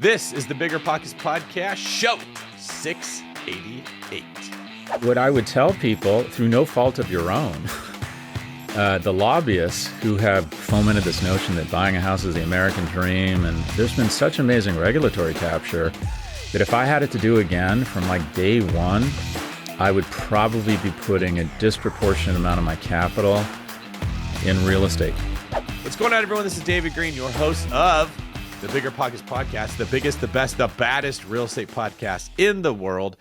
This is the BiggerPockets podcast, show 688. What I would tell people, through no fault of your own, the lobbyists who have fomented this notion that buying a house is the American dream, and there's been such amazing regulatory capture that if I had it to do again from like day one, I would probably be putting a disproportionate amount of my capital in real estate. What's going on, everyone? This is David Green, your host of the BiggerPockets podcast, the biggest, the best, the baddest real estate podcast in the world.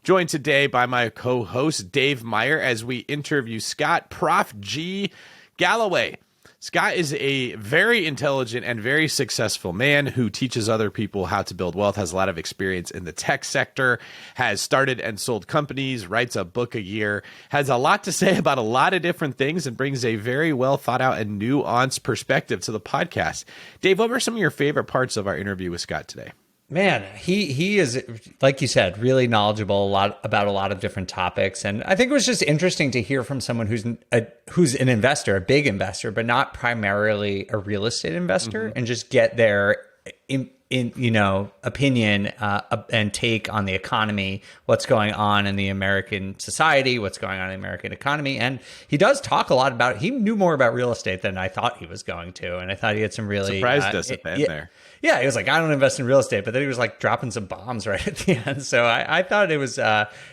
Joined today by my co-host, Dave Meyer, as we interview Scott Prof G Galloway. Scott is a very intelligent and very successful man who teaches other people how to build wealth, has a lot of experience in the tech sector, has started and sold companies, writes a book a year, has a lot to say about a lot of different things, and brings a very well thought out and nuanced perspective to the podcast. Dave, what were some of your favorite parts of our interview with Scott today? Man, he is, like you said, really knowledgeable about a lot of different topics. And I think it was just interesting to hear from someone who's an investor, a big investor, but not primarily a real estate investor, and just get their opinion and take on the economy, what's going on in the American society, what's going on in the American economy. And he does talk a lot about, he knew more about real estate than I thought he was going to. And I thought he had some really... Surprised us at the end there. Yeah, he was like, I don't invest in real estate, but then he was like dropping some bombs right at the end. So I thought it was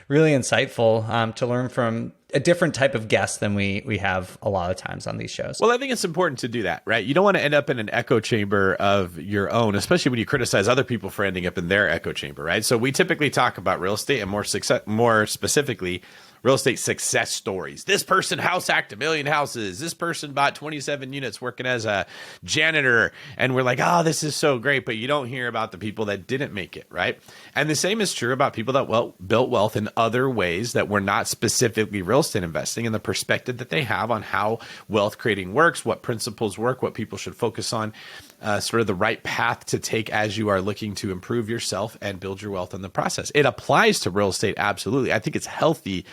really insightful to learn from a different type of guest than we have a lot of times on these shows. Well, I think it's important to do that, right? You don't want to end up in an echo chamber of your own, especially when you criticize other people for ending up in their echo chamber, right? So we typically talk about real estate and more specifically, real estate success stories. This person house hacked 1 million houses. This person bought 27 units working as a janitor. And we're like, oh, this is so great. But you don't hear about the people that didn't make it, right? And the same is true about people that built wealth in other ways that were not specifically real estate investing, and the perspective that they have on how wealth creating works, what principles work, what people should focus on, sort of the right path to take as you are looking to improve yourself and build your wealth in the process. It applies to real estate, absolutely. I think it's healthy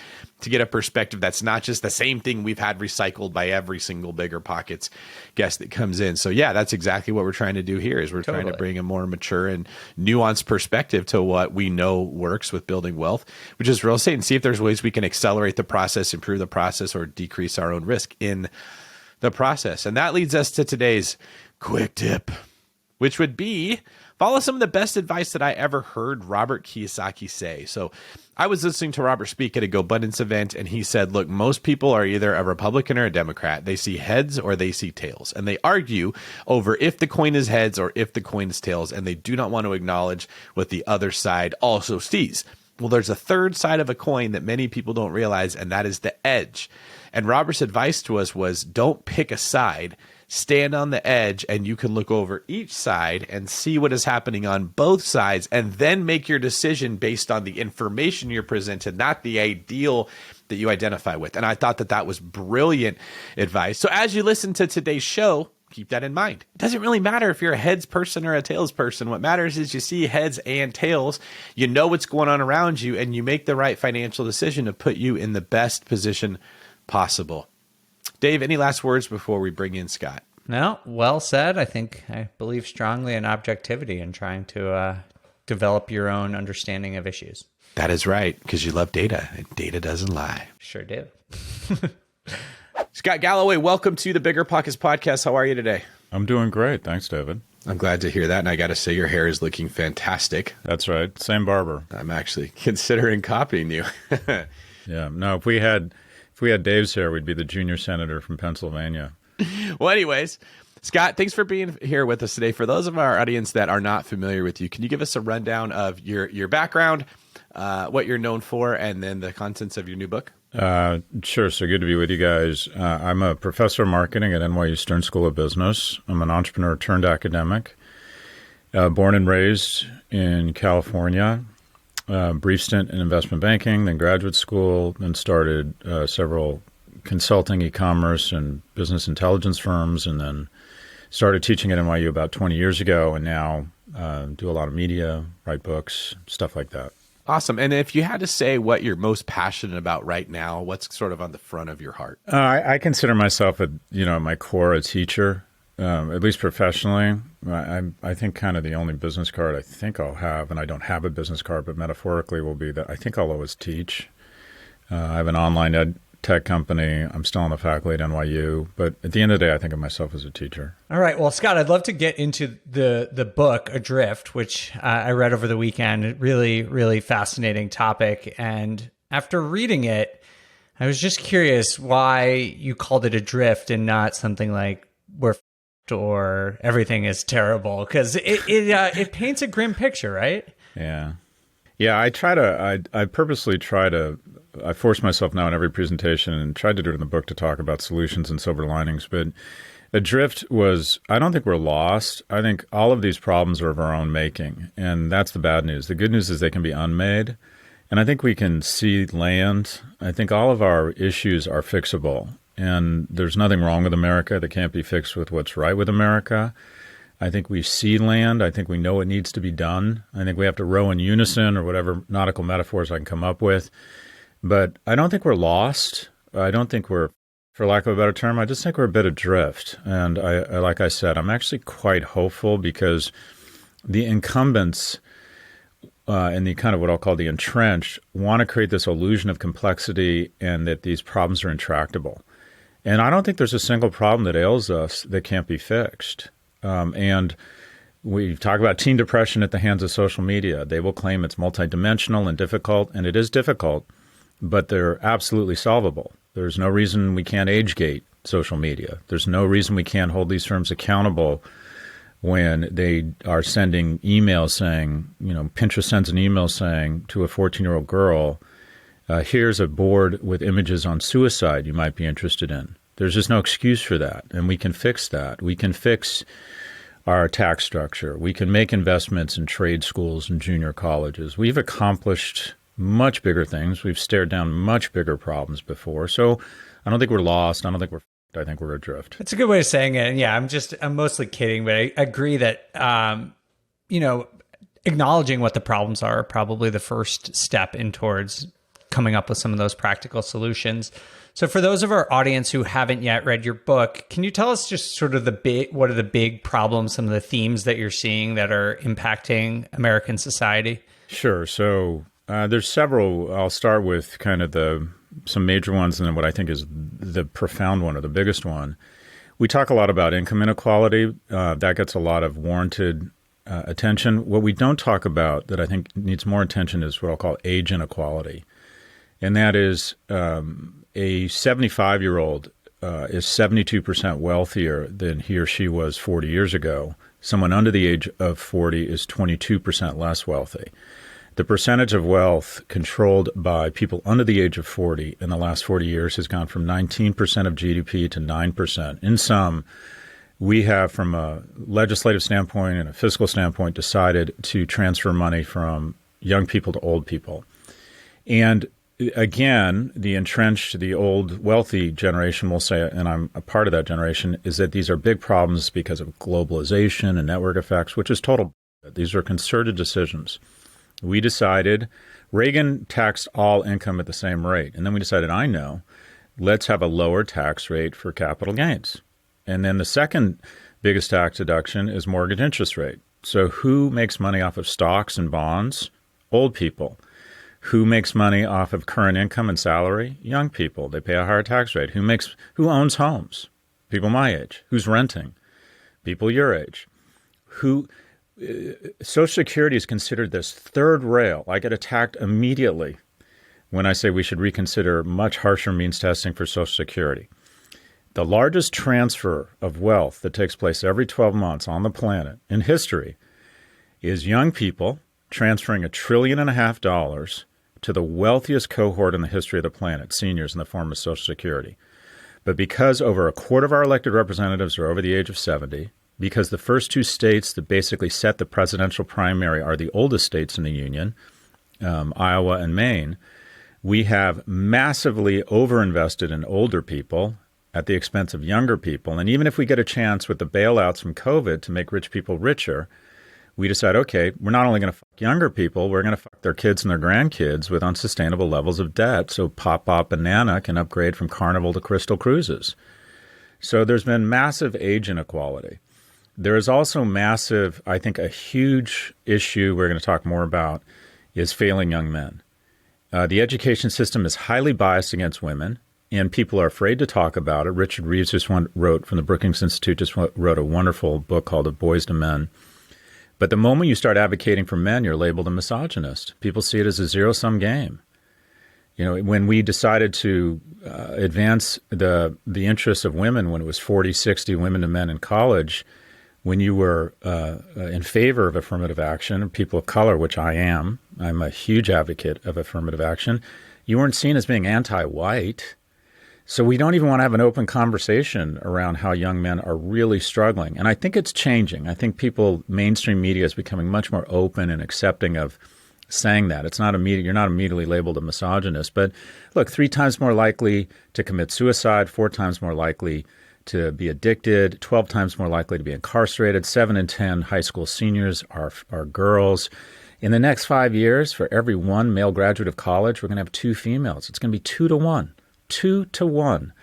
to get a perspective that's not just the same thing we've had recycled by every single BiggerPockets guest that comes in. So yeah, that's exactly what we're trying to do here, is we're trying to bring a more mature and nuanced perspective to what we know works with building wealth, which is real estate, and see if there's ways we can accelerate the process, improve the process, or decrease our own risk in the process. And that leads us to today's quick tip, which would be follow some of the best advice that I ever heard Robert Kiyosaki say. So I was listening to Robert speak at a GoBundance event, and he said, look, most people are either a Republican or a Democrat. They see heads or they see tails, and they argue over if the coin is heads or if the coin is tails, and they do not want to acknowledge what the other side also sees. Well, there's a third side of a coin that many people don't realize, and that is the edge. And Robert's advice to us was, don't pick a side. Stand on the edge, and you can look over each side and see what is happening on both sides, and then make your decision based on the information you're presented, not the ideal that you identify with. And I thought that that was brilliant advice. So as you listen to today's show, keep that in mind. It doesn't really matter if you're a heads person or a tails person. What matters is you see heads and tails, you know what's going on around you, and you make the right financial decision to put you in the best position possible. Dave, any last words before we bring in Scott? No, well said. I believe strongly in objectivity and trying to develop your own understanding of issues. That is right, because you love data, and data doesn't lie. Sure do. Scott Galloway, welcome to the BiggerPockets podcast. How are you today? I'm doing great. Thanks, David. I'm glad to hear that, and I got to say your hair is looking fantastic. That's right. Same barber. I'm actually considering copying you. Yeah. No, if we had Dave's hair, we'd be the junior senator from Pennsylvania. Well, anyways, Scott, thanks for being here with us today. For those of our audience that are not familiar with you, can you give us a rundown of your background, what you're known for, and then the contents of your new book? Sure. So good to be with you guys. I'm a professor of marketing at NYU Stern School of Business. I'm an entrepreneur turned academic, born and raised in California, brief stint in investment banking, then graduate school, then started several consulting, e-commerce, and business intelligence firms, and then started teaching at NYU about 20 years ago, and now do a lot of media, write books, stuff like that. Awesome. And if you had to say what you're most passionate about right now, what's sort of on the front of your heart? I consider myself, at my core, a teacher. at least professionally, I think kind of the only business card I think I'll have, and I don't have a business card, but metaphorically will be that I think I'll always teach. I have an online ed tech company. I'm still on the faculty at NYU, but at the end of the day, I think of myself as a teacher. All right. Well, Scott, I'd love to get into the book Adrift, which I read over the weekend. Really, really fascinating topic. And after reading it, I was just curious why you called it Adrift and not something like we're f***ed or everything is terrible, because it paints a grim picture, right? Yeah. Yeah, I purposely I force myself now in every presentation and tried to do it in the book to talk about solutions and silver linings. But Adrift was, I don't think we're lost. I think all of these problems are of our own making. And that's the bad news. The good news is they can be unmade. And I think we can see land. I think all of our issues are fixable. And there's nothing wrong with America that can't be fixed with what's right with America. I think we see land. I think we know what needs to be done. I think we have to row in unison, or whatever nautical metaphors I can come up with. But I don't think we're lost. I don't think we're, for lack of a better term, I just think we're a bit adrift. And I like I said, I'm actually quite hopeful, because the incumbents and the kind of what I'll call the entrenched want to create this illusion of complexity and that these problems are intractable. And I don't think there's a single problem that ails us that can't be fixed. And we talk about teen depression at the hands of social media. They will claim it's multidimensional and difficult, and it is difficult, but they're absolutely solvable. There's no reason we can't age gate social media. There's no reason we can't hold these firms accountable when they are sending emails saying, Pinterest sends an email saying to a 14-year-old girl, here's a board with images on suicide you might be interested in. There's just no excuse for that, and we can fix that. We can fix our tax structure. We can make investments in trade schools and junior colleges. We've accomplished much bigger things. We've stared down much bigger problems before. So I don't think we're lost. I don't think I think we're adrift. That's a good way of saying it. And yeah, I'm mostly kidding, but I agree that, acknowledging what the problems are probably the first step in towards coming up with some of those practical solutions. So for those of our audience who haven't yet read your book, can you tell us just sort of what are the big problems, some of the themes that you're seeing that are impacting American society? Sure. So there's several. I'll start with kind of some major ones, and then what I think is the profound one, or the biggest one. We talk a lot about income inequality. That gets a lot of warranted attention. What we don't talk about that I think needs more attention is what I'll call age inequality. And that is a 75-year-old is 72% wealthier than he or she was 40 years ago. Someone under the age of 40 is 22% less wealthy. The percentage of wealth controlled by people under the age of 40 in the last 40 years has gone from 19% of GDP to 9%. In sum, we have, from a legislative standpoint and a fiscal standpoint, decided to transfer money from young people to old people. And again, the entrenched, the old wealthy generation will say, and I'm a part of that generation, is that these are big problems because of globalization and network effects, which is total. These are concerted decisions. We decided, Reagan taxed all income at the same rate. And then we decided, let's have a lower tax rate for capital gains. And then the second biggest tax deduction is mortgage interest rate. So who makes money off of stocks and bonds? Old people. Who makes money off of current income and salary? Young people. They pay a higher tax rate. Who owns homes? People my age. Who's renting? People your age. Social Security is considered this third rail. I get attacked immediately when I say we should reconsider much harsher means testing for Social Security. The largest transfer of wealth that takes place every 12 months on the planet in history is young people transferring $1.5 trillion to the wealthiest cohort in the history of the planet, seniors, in the form of Social Security. But because over a quarter of our elected representatives are over the age of 70, because the first two states that basically set the presidential primary are the oldest states in the union, Iowa and Maine, we have massively overinvested in older people at the expense of younger people. And even if we get a chance with the bailouts from COVID to make rich people richer, we decide, okay, we're not only going to fuck younger people, we're going to fuck their kids and their grandkids with unsustainable levels of debt so Pop Banana can upgrade from Carnival to Crystal Cruises. So there's been massive age inequality. There is also massive, I think, a huge issue we're going to talk more about is failing young men. The education system is highly biased against women, and people are afraid to talk about it. Richard Reeves wrote from the Brookings Institute, just wrote a wonderful book called Of Boys to Men. But the moment you start advocating for men, you're labeled a misogynist. People see it as a zero-sum game. You know, when we decided to advance the interests of women, when it was 40, 60 women to men in college, when you were in favor of affirmative action, people of color, which I am, I'm a huge advocate of affirmative action, you weren't seen as being anti-white. So we don't even want to have an open conversation around how young men are really struggling. And I think it's changing. I think mainstream media is becoming much more open and accepting of saying that. It's not immediate. You're not immediately labeled a misogynist. But look, 3 times more likely to commit suicide, 4 times more likely to be addicted, 12 times more likely to be incarcerated, 7 in 10 high school seniors are girls. In the next 5 years, for every 1 male graduate of college, we're going to have 2 females. It's going to be 2 to 1. 2 to 1.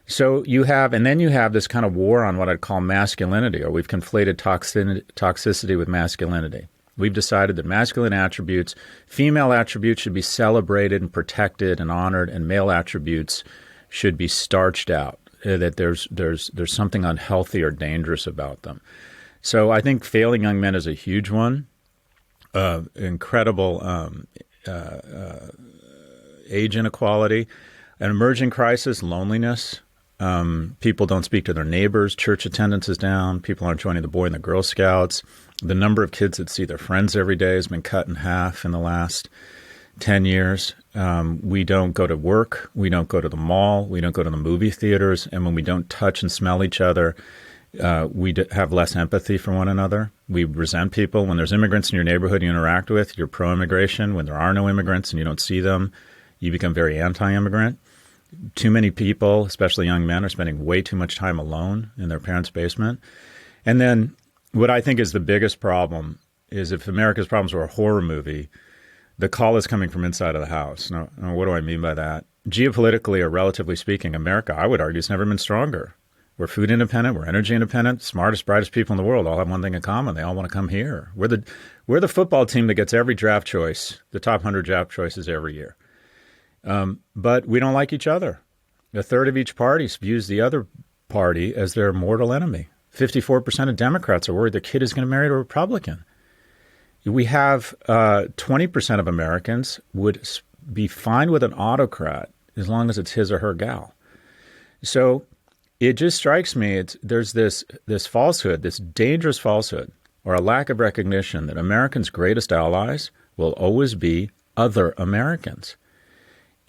So you have this kind of war on what I'd call masculinity, or we've conflated toxicity with masculinity. We've decided that masculine attributes, female attributes should be celebrated and protected and honored, and male attributes should be starched out, that there's something unhealthy or dangerous about them. So I think failing young men is a huge one. Incredible age inequality. An emerging crisis, loneliness. People don't speak to their neighbors. Church attendance is down. People aren't joining the Boy and the Girl Scouts. The number of kids that see their friends every day has been cut in half in the last 10 years. We don't go to work. We don't go to the mall. We don't go to the movie theaters. And when we don't touch and smell each other, we have less empathy for one another. We resent people. When there's immigrants in your neighborhood you interact with, you're pro-immigration. When there are no immigrants and you don't see them, you become very anti-immigrant. Too many people, especially young men, are spending way too much time alone in their parents' basement. And then what I think is the biggest problem is if America's problems were a horror movie, the call is coming from inside of the house. Now, what do I mean by that? Geopolitically, or relatively speaking, America, I would argue, has never been stronger. We're food independent. We're energy independent. Smartest, brightest people in the world all have one thing in common. They all want to come here. We're the football team that gets every draft choice, the top 100 draft choices every year. But we don't like each other. A third of each party views the other party as their mortal enemy. 54% of Democrats are worried their kid is going to marry a Republican. We have 20% of Americans would be fine with an autocrat as long as it's his or her gal. So it just strikes me, there's this falsehood, this dangerous falsehood, or a lack of recognition that Americans' greatest allies will always be other Americans.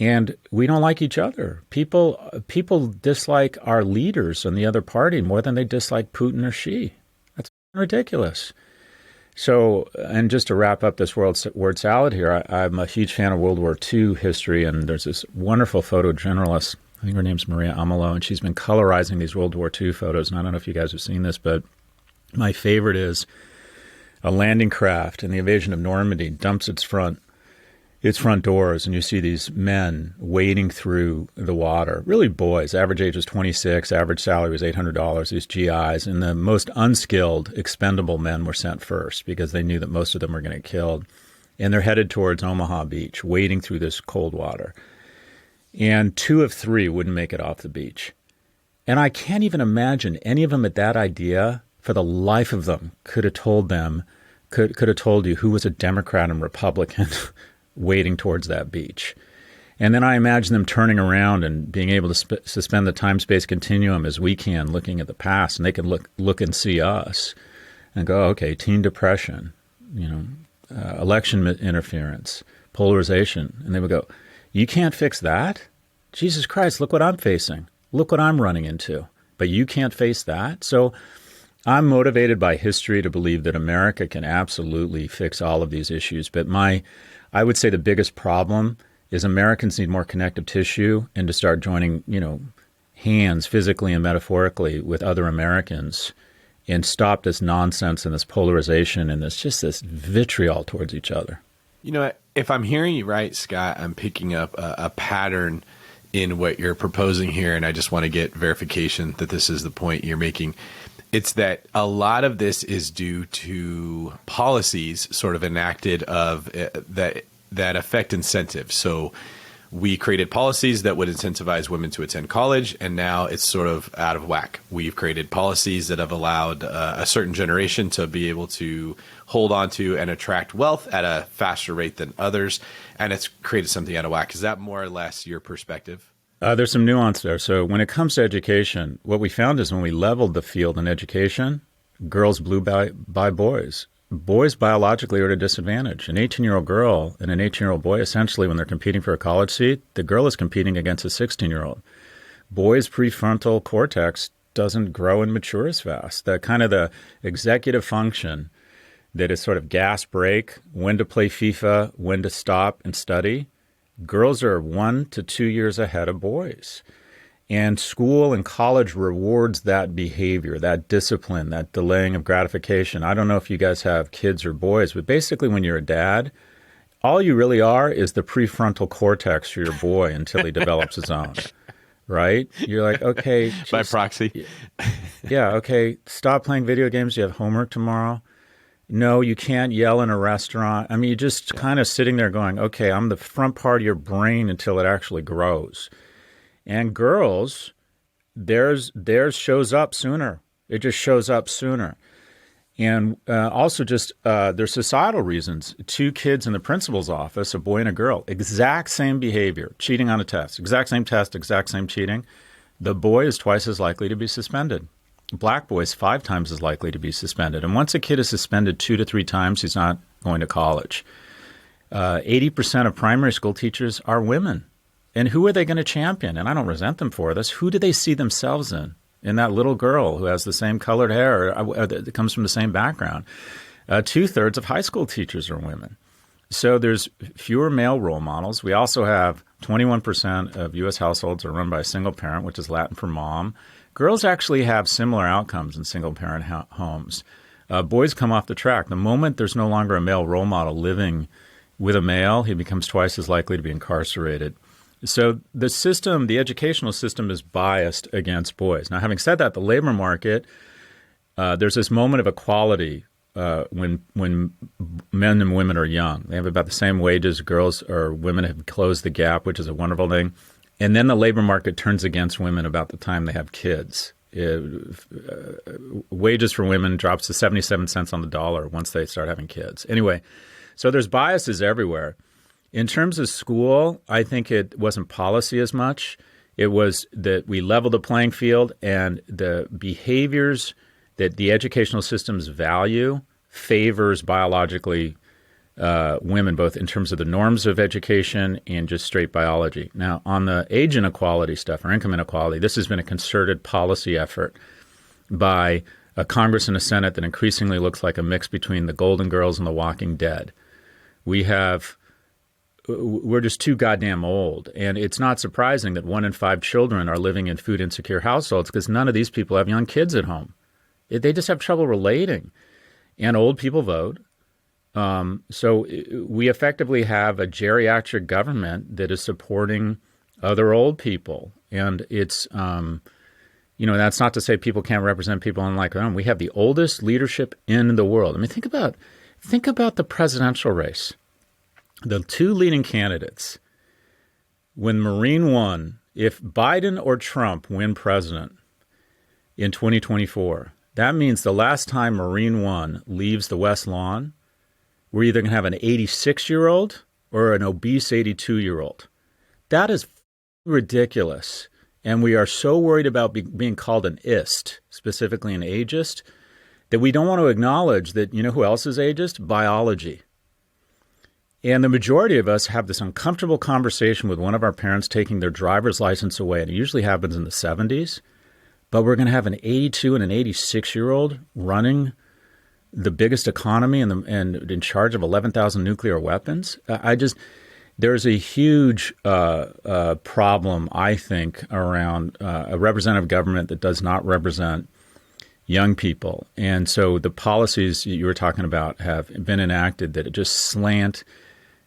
And we don't like each other. People dislike our leaders on the other party more than they dislike Putin or Xi. That's ridiculous. So, and just to wrap up this word salad here, I'm a huge fan of World War II history, and there's this wonderful photojournalist, I think her name's Maria Amalo, and she's been colorizing these World War II photos. And I don't know if you guys have seen this, but my favorite is a landing craft in the invasion of Normandy dumps its front doors, and you see these men wading through the water, really boys. Average age was 26, average salary was $800, these GIs, and the most unskilled, expendable men were sent first because they knew that most of them were going to get killed. And they're headed towards Omaha Beach, wading through this cold water. And 2 of 3 wouldn't make it off the beach. And I can't even imagine any of them at that idea, for the life of them, could have told you who was a Democrat and Republican wading towards that beach. And then I imagine them turning around and being able to suspend the time-space continuum as we can, looking at the past, and they can look and see us and go, okay, teen depression, election interference, polarization. And they would go, you can't fix that? Jesus Christ, look what I'm facing. Look what I'm running into. But you can't face that? So I'm motivated by history to believe that America can absolutely fix all of these issues. But I would say the biggest problem is Americans need more connective tissue and to start joining, hands physically and metaphorically with other Americans and stop this nonsense and this polarization and this vitriol towards each other. If I'm hearing you right, Scott, I'm picking up a pattern in what you're proposing here, and I just want to get verification that this is the point you're making. It's that a lot of this is due to policies sort of enacted of that affect incentives. So we created policies that would incentivize women to attend college, and now it's sort of out of whack. We've created policies that have allowed a certain generation to be able to hold on to and attract wealth at a faster rate than others, and it's created something out of whack. Is that more or less your perspective? There's some nuance there. So when it comes to education, what we found is when we leveled the field in education, girls blew by boys. Boys biologically are at a disadvantage. An 18-year-old girl and an 18-year-old boy, essentially, when they're competing for a college seat, the girl is competing against a 16-year-old. Boys' prefrontal cortex doesn't grow and mature as fast. That kind of the executive function that is sort of gas brake, when to play FIFA, when to stop and study. Girls are 1 to 2 years ahead of boys. And school and college rewards that behavior, that discipline, that delaying of gratification. I don't know if you guys have kids or boys, but basically when you're a dad, all you really are is the prefrontal cortex for your boy until he develops his own, right? You're like, okay. Just, by proxy. Yeah, okay, stop playing video games. You have homework tomorrow. No, you can't yell in a restaurant. I mean, you're just kind of sitting there going, okay, I'm the front part of your brain until it actually grows. And girls, theirs shows up sooner. It just shows up sooner. And also just there's societal reasons. 2 kids in the principal's office, a boy and a girl, exact same behavior, cheating on a test, exact same test, exact same cheating. The boy is twice as likely to be suspended. Black boys 5 times as likely to be suspended. And once a kid is suspended 2 to 3 times, he's not going to college. 80% of primary school teachers are women. And who are they going to champion? And I don't resent them for this. Who do they see themselves in? In that little girl who has the same colored hair or that comes from the same background. 2/3 of high school teachers are women. So there's fewer male role models. We also have 21% of U.S. households are run by a single parent, which is Latin for mom. Girls actually have similar outcomes in single-parent homes. Boys come off the track. The moment there's no longer a male role model living with a male, he becomes twice as likely to be incarcerated. So the system, the educational system is biased against boys. Now, having said that, the labor market, there's this moment of equality when men and women are young. They have about the same wages. Girls or women have closed the gap, which is a wonderful thing. And then the labor market turns against women about the time they have kids. Wages for women drops to 77 cents on the dollar once they start having kids. Anyway, so there's biases everywhere. In terms of school, I think it wasn't policy as much. It was that we leveled the playing field, and the behaviors that the educational systems value favors biologically women, both in terms of the norms of education and just straight biology. Now, on the age inequality stuff or income inequality, this has been a concerted policy effort by a Congress and a Senate that increasingly looks like a mix between the Golden Girls and the Walking Dead. We're just too goddamn old. And it's not surprising that 1 in 5 children are living in food insecure households because none of these people have young kids at home. They just have trouble relating. And old people vote. So we effectively have a geriatric government that is supporting other old people. And it's, that's not to say people can't represent people unlike their own. We have the oldest leadership in the world. I mean, think about the presidential race. The 2 leading candidates, when Marine won, if Biden or Trump win president in 2024, that means the last time Marine One leaves the West Lawn, we're either going to have an 86-year-old or an obese 82-year-old. That is ridiculous. And we are so worried about being called an ist, specifically an ageist, that we don't want to acknowledge that, you know who else is ageist? Biology. And the majority of us have this uncomfortable conversation with one of our parents taking their driver's license away, and it usually happens in the 70s. But we're going to have an 82 and an 86-year-old running the biggest economy and in charge of 11,000 nuclear weapons. There's a huge problem, I think, around a representative government that does not represent young people. And so the policies you were talking about have been enacted that just slant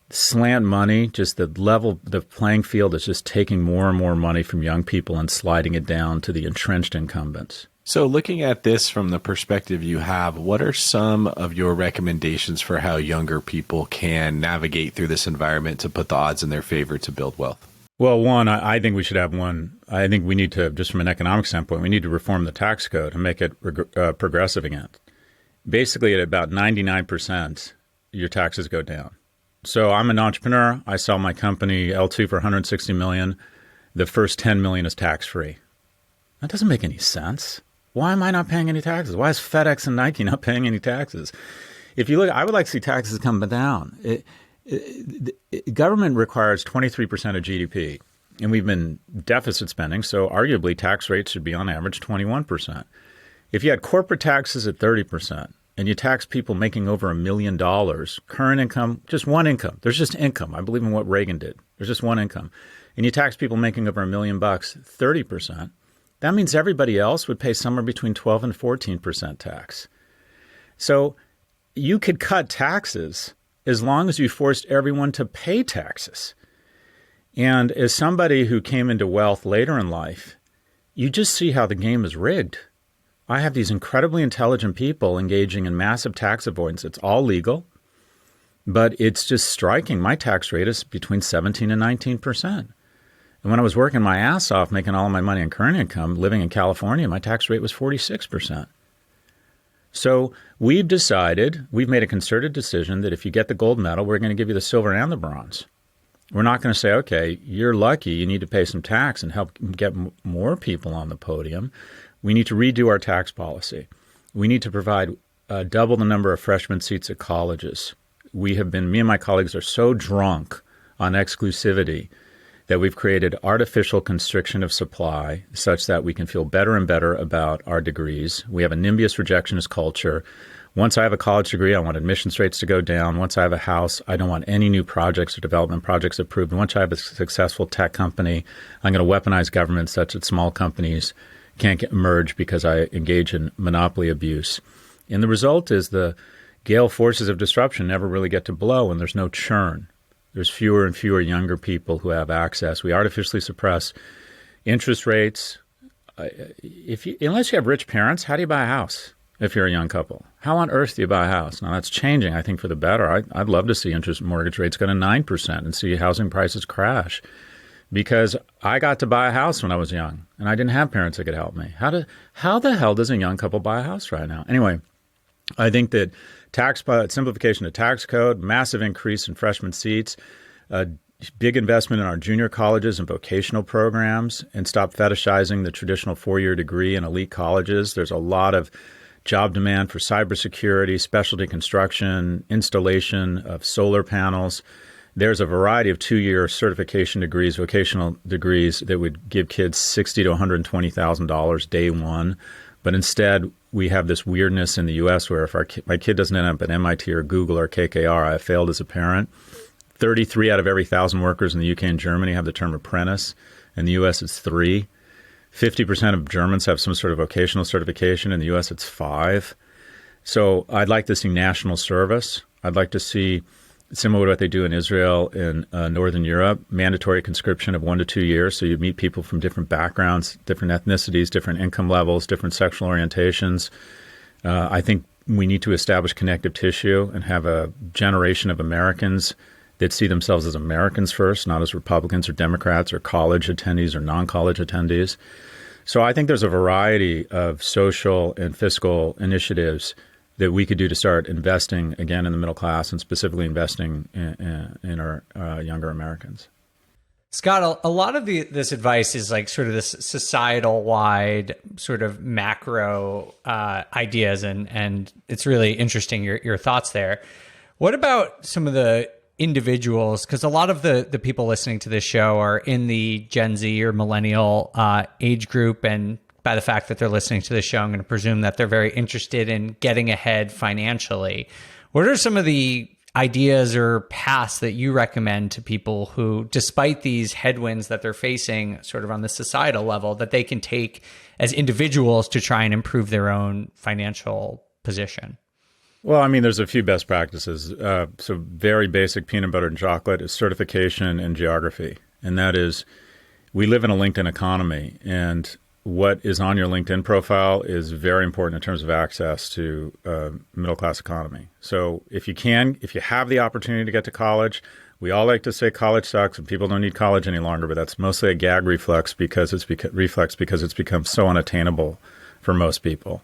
slant money, just the playing field is just taking more and more money from young people and sliding it down to the entrenched incumbents. So looking at this from the perspective you have, what are some of your recommendations for how younger people can navigate through this environment to put the odds in their favor to build wealth? Well, one, I think we should have one. I think we need to, just from an economic standpoint, we need to reform the tax code and make it progressive again. Basically, at about 99%, your taxes go down. So I'm an entrepreneur. I sell my company L2 for $160 million. The first $10 million is tax-free. That doesn't make any sense. Why am I not paying any taxes? Why is FedEx and Nike not paying any taxes? If you look, I would like to see taxes come down. Government requires 23% of GDP, and we've been deficit spending, so arguably tax rates should be on average 21%. If you had corporate taxes at 30% and you tax people making over $1 million, current income, just one income, there's just income. I believe in what Reagan did. There's just one income. And you tax people making over $1 million, 30%, that means everybody else would pay somewhere between 12 and 14% tax. So you could cut taxes as long as you forced everyone to pay taxes. And as somebody who came into wealth later in life, you just see how the game is rigged. I have these incredibly intelligent people engaging in massive tax avoidance. It's all legal, but it's just striking. My tax rate is between 17 and 19%. And when I was working my ass off, making all of my money in current income, living in California, my tax rate was 46%. So we've made a concerted decision that if you get the gold medal, we're going to give you the silver and the bronze. We're not going to say, okay, you're lucky, you need to pay some tax and help get more people on the podium. We need to redo our tax policy. We need to provide double the number of freshman seats at colleges. Me and my colleagues are so drunk on exclusivity that we've created artificial constriction of supply such that we can feel better and better about our degrees. We have a NIMBYist rejectionist culture. Once I have a college degree, I want admissions rates to go down. Once I have a house, I don't want any new projects or development projects approved. Once I have a successful tech company, I'm going to weaponize government such that small companies can't emerge because I engage in monopoly abuse. And the result is the gale forces of disruption never really get to blow, and there's no churn. There's fewer and fewer younger people who have access. We artificially suppress interest rates. Unless you have rich parents, how do you buy a house if you're a young couple? How on earth do you buy a house? Now, that's changing, I think, for the better. I'd love to see interest mortgage rates go to 9% and see housing prices crash, because I got to buy a house when I was young, and I didn't have parents that could help me. How the hell does a young couple buy a house right now? Anyway, I think that simplification of tax code, massive increase in freshman seats, big investment in our junior colleges and vocational programs, and stop fetishizing the traditional four-year degree in elite colleges. There's a lot of job demand for cybersecurity, specialty construction, installation of solar panels. There's a variety of two-year certification degrees, vocational degrees that would give kids $60,000 to $120,000 day one. But instead, we have this weirdness in the U.S. where if my kid doesn't end up at MIT or Google or KKR, I have failed as a parent. 33 out of every 1,000 workers in the UK and Germany have the term apprentice. In the U.S., it's 3. 50% of Germans have some sort of vocational certification. In the U.S., it's 5. So I'd like to see national service. I'd like to see, similar to what they do in Israel and Northern Europe, mandatory conscription of 1 to 2 years. So you meet people from different backgrounds, different ethnicities, different income levels, different sexual orientations. I think we need to establish connective tissue and have a generation of Americans that see themselves as Americans first, not as Republicans or Democrats or college attendees or non-college attendees. So I think there's a variety of social and fiscal initiatives that we could do to start investing again in the middle class and specifically investing in our younger Americans. Scott, a lot of this advice is like sort of this societal-wide sort of macro ideas, and it's really interesting, your thoughts there. What about some of the individuals? Because a lot of the people listening to this show are in the Gen Z or millennial age group, and by the fact that they're listening to this show, I'm going to presume that they're very interested in getting ahead financially. What are some of the ideas or paths that you recommend to people who, despite these headwinds that they're facing sort of on the societal level, that they can take as individuals to try and improve their own financial position? Well, I mean, there's a few best practices. So very basic peanut butter and chocolate is certification in geography. And that is, we live in a LinkedIn economy, and what is on your LinkedIn profile is very important in terms of access to middle-class economy. So if you have the opportunity to get to college, we all like to say college sucks and people don't need college any longer, but that's mostly a gag reflex because it's become so unattainable for most people.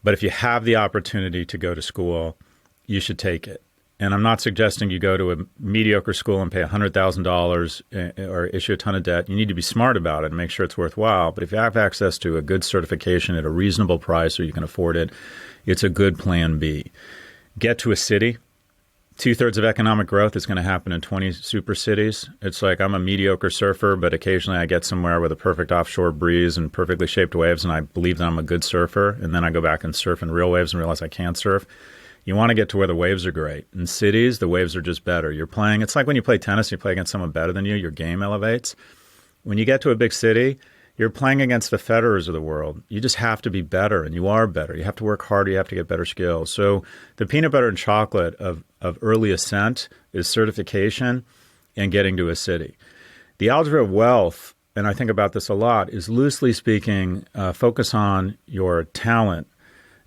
But if you have the opportunity to go to school, you should take it. And I'm not suggesting you go to a mediocre school and pay $100,000 or issue a ton of debt. You need to be smart about it and make sure it's worthwhile. But if you have access to a good certification at a reasonable price or you can afford it, it's a good plan B. Get to a city. 2/3 of economic growth is going to happen in 20 super cities. It's like I'm a mediocre surfer, but occasionally I get somewhere with a perfect offshore breeze and perfectly shaped waves, and I believe that I'm a good surfer. And then I go back and surf in real waves and realize I can't surf. You want to get to where the waves are great. In cities, the waves are just better. You're playing, it's like when you play tennis, you play against someone better than you, your game elevates. When you get to a big city, you're playing against the Federers of the world. You just have to be better, and you are better. You have to work harder. You have to get better skills. So the peanut butter and chocolate of early ascent is certification and getting to a city. The algebra of wealth, and I think about this a lot, is loosely speaking, focus on your talent,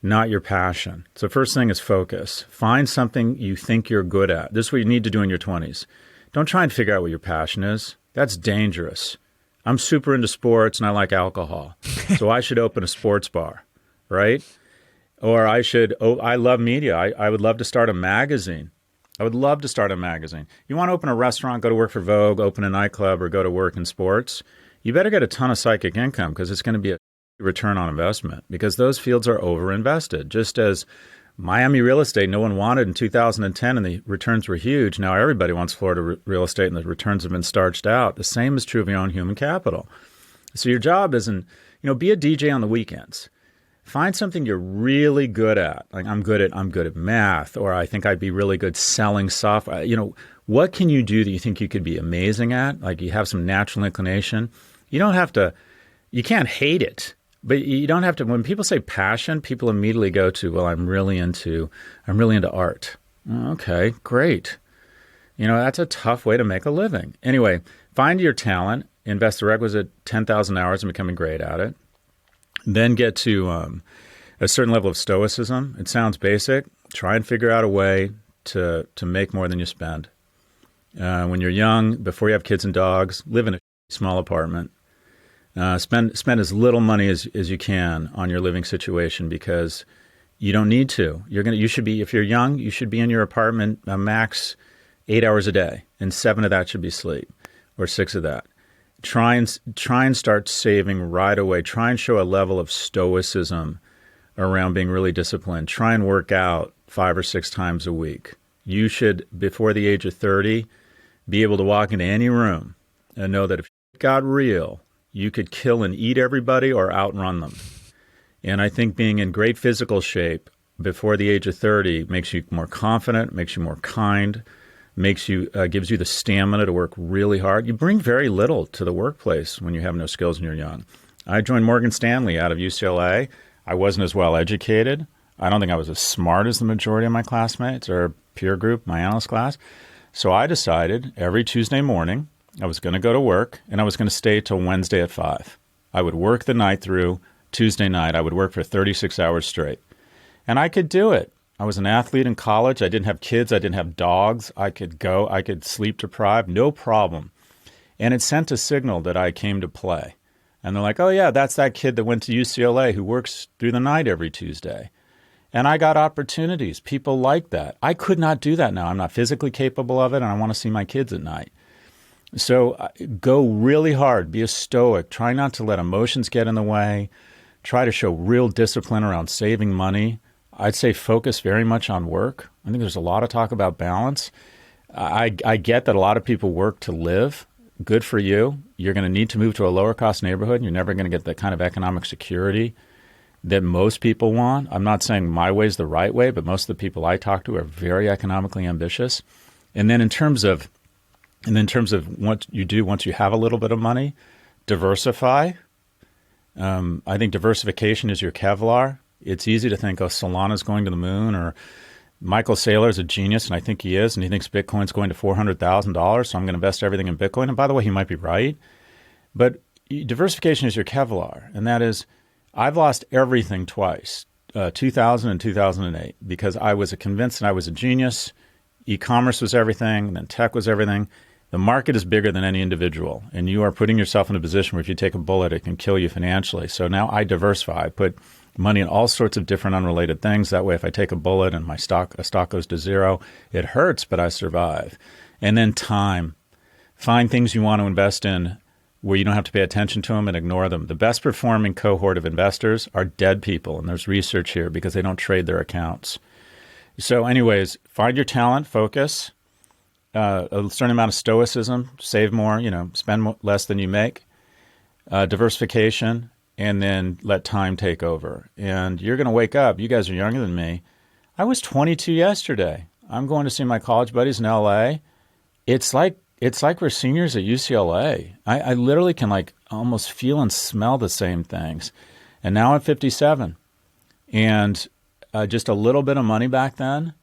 not your passion. So first thing is focus. Find something you think you're good at. This is what you need to do in your 20s. Don't try and figure out what your passion is. That's dangerous. I'm super into sports and I like alcohol. So I should open a sports bar, right? Or I love media. I would love to start a magazine. I would love to start a magazine. You want to open a restaurant, go to work for Vogue, open a nightclub, or go to work in sports, you better get a ton of psychic income because it's going to be a return on investment because those fields are overinvested. Just as Miami real estate, no one wanted in 2010 and the returns were huge. Now everybody wants Florida real estate and the returns have been starched out. The same is true of your own human capital. So your job isn't, be a DJ on the weekends. Find something you're really good at. Like I'm good at math, or I think I'd be really good selling software. What can you do that you think you could be amazing at? Like you have some natural inclination. You can't hate it. But you don't have to. When people say passion, people immediately go to, well, I'm really into art. Okay, great. That's a tough way to make a living. Anyway, find your talent, invest the requisite 10,000 hours in becoming great at it. Then get to a certain level of stoicism. It sounds basic. Try and figure out a way to make more than you spend. When you're young, before you have kids and dogs, live in a small apartment. Spend as little money as you can on your living situation because you don't need to. You should be, if you're young, you should be in your apartment max 8 hours a day, and 7 of that should be sleep, or 6 of that. Try and start saving right away. Try and show a level of stoicism around being really disciplined. Try and work out 5 or 6 times a week. You should, before the age of 30, be able to walk into any room and know that if it got real, you could kill and eat everybody or outrun them. And I think being in great physical shape before the age of 30 makes you more confident, makes you more kind, gives you the stamina to work really hard. You bring very little to the workplace when you have no skills and you're young. I joined Morgan Stanley out of UCLA. I wasn't as well educated. I don't think I was as smart as the majority of my classmates or peer group, my analyst class. So I decided every Tuesday morning I was going to go to work, and I was going to stay till Wednesday at 5. I would work the night through. Tuesday night, I would work for 36 hours straight. And I could do it. I was an athlete in college. I didn't have kids. I didn't have dogs. I could sleep deprived, no problem. And it sent a signal that I came to play. And they're like, oh, yeah, that's that kid that went to UCLA who works through the night every Tuesday. And I got opportunities. People like that. I could not do that now. I'm not physically capable of it, and I want to see my kids at night. So go really hard. Be a stoic. Try not to let emotions get in the way. Try to show real discipline around saving money. I'd say focus very much on work. I think there's a lot of talk about balance. I get that a lot of people work to live. Good for you. You're going to need to move to a lower cost neighborhood. You're never going to get the kind of economic security that most people want. I'm not saying my way is the right way, but most of the people I talk to are very economically ambitious. And then in terms of what you do once you have a little bit of money, diversify. I think diversification is your Kevlar. It's easy to think, oh, Solana's going to the moon, or Michael Saylor is a genius, and I think he is, and he thinks Bitcoin's going to $400,000, so I'm going to invest everything in Bitcoin. And by the way, he might be right. But diversification is your Kevlar, and that is, I've lost everything twice, 2000 and 2008, because I was convinced that I was a genius. E-commerce was everything, and then tech was everything. The market is bigger than any individual, and you are putting yourself in a position where if you take a bullet, it can kill you financially. So now I diversify. I put money in all sorts of different unrelated things. That way, if I take a bullet and a stock goes to zero, it hurts, but I survive. And then time. Find things you want to invest in where you don't have to pay attention to them and ignore them. The best performing cohort of investors are dead people, and there's research here because they don't trade their accounts. So anyways, find your talent, focus, a certain amount of stoicism, save more, spend less than you make, diversification, and then let time take over. And you're going to wake up. You guys are younger than me. I was 22 yesterday. I'm going to see my college buddies in LA. It's like we're seniors at UCLA. I literally can almost feel and smell the same things. And now I'm 57. And just a little bit of money back then,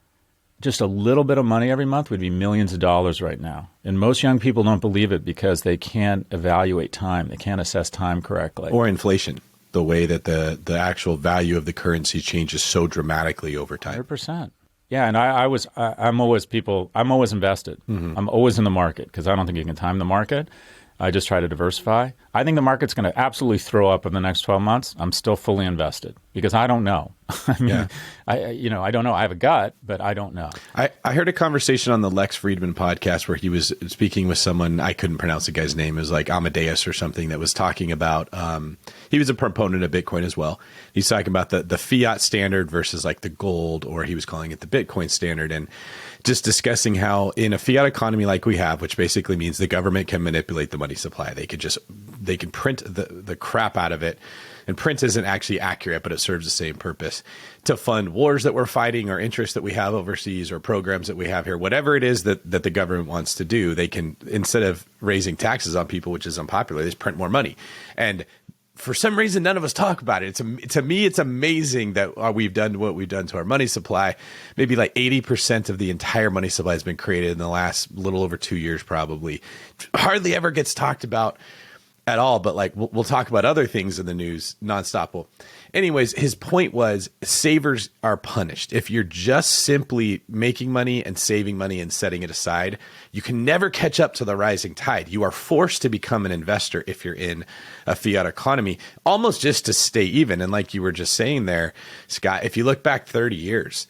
just a little bit of money every month would be millions of dollars right now. And most young people don't believe it because they can't evaluate time. They can't assess time correctly. Or inflation, the way that the actual value of the currency changes so dramatically over time. 100%. Yeah, and I'm always invested. Mm-hmm. I'm always in the market because I don't think you can time the market. I just try to diversify. I think the market's going to absolutely throw up in the next 12 months. I'm still fully invested because I don't know. I don't know. I have a gut, but I don't know. I heard a conversation on the Lex Friedman podcast where he was speaking with someone. I couldn't pronounce the guy's name. It was like Amadeus or something that was talking about, he was a proponent of Bitcoin as well. He's talking about the fiat standard versus like the gold, or he was calling it the Bitcoin standard. And just discussing how in a fiat economy like we have, which basically means the government can manipulate the money supply. They can print the crap out of it. And print isn't actually accurate, but it serves the same purpose to fund wars that we're fighting or interests that we have overseas or programs that we have here. Whatever it is that the government wants to do, they can, instead of raising taxes on people, which is unpopular, they just print more money. And for some reason, none of us talk about it. To me, it's amazing that we've done what we've done to our money supply. Maybe like 80% of the entire money supply has been created in the last little over 2 years, probably. Hardly ever gets talked about at all, but like we'll talk about other things in the news nonstop. Well, anyways, his point was savers are punished. If you're just simply making money and saving money and setting it aside, you can never catch up to the rising tide. You are forced to become an investor if you're in a fiat economy, almost just to stay even. And like you were just saying there, Scott, if you look back 30 years,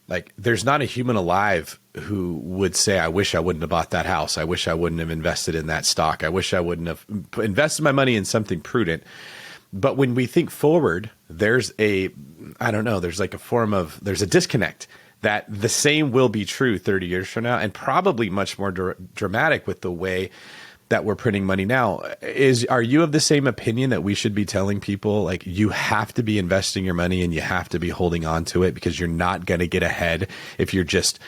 like there's not a human alive who would say, I wish I wouldn't have bought that house. I wish I wouldn't have invested in that stock. I wish I wouldn't have invested my money in something prudent. But when we think forward, there's a disconnect that the same will be true 30 years from now, and probably much more dramatic with the way that we're printing money now. Are you of the same opinion that we should be telling people, like, you have to be investing your money and you have to be holding on to it because you're not going to get ahead if you're just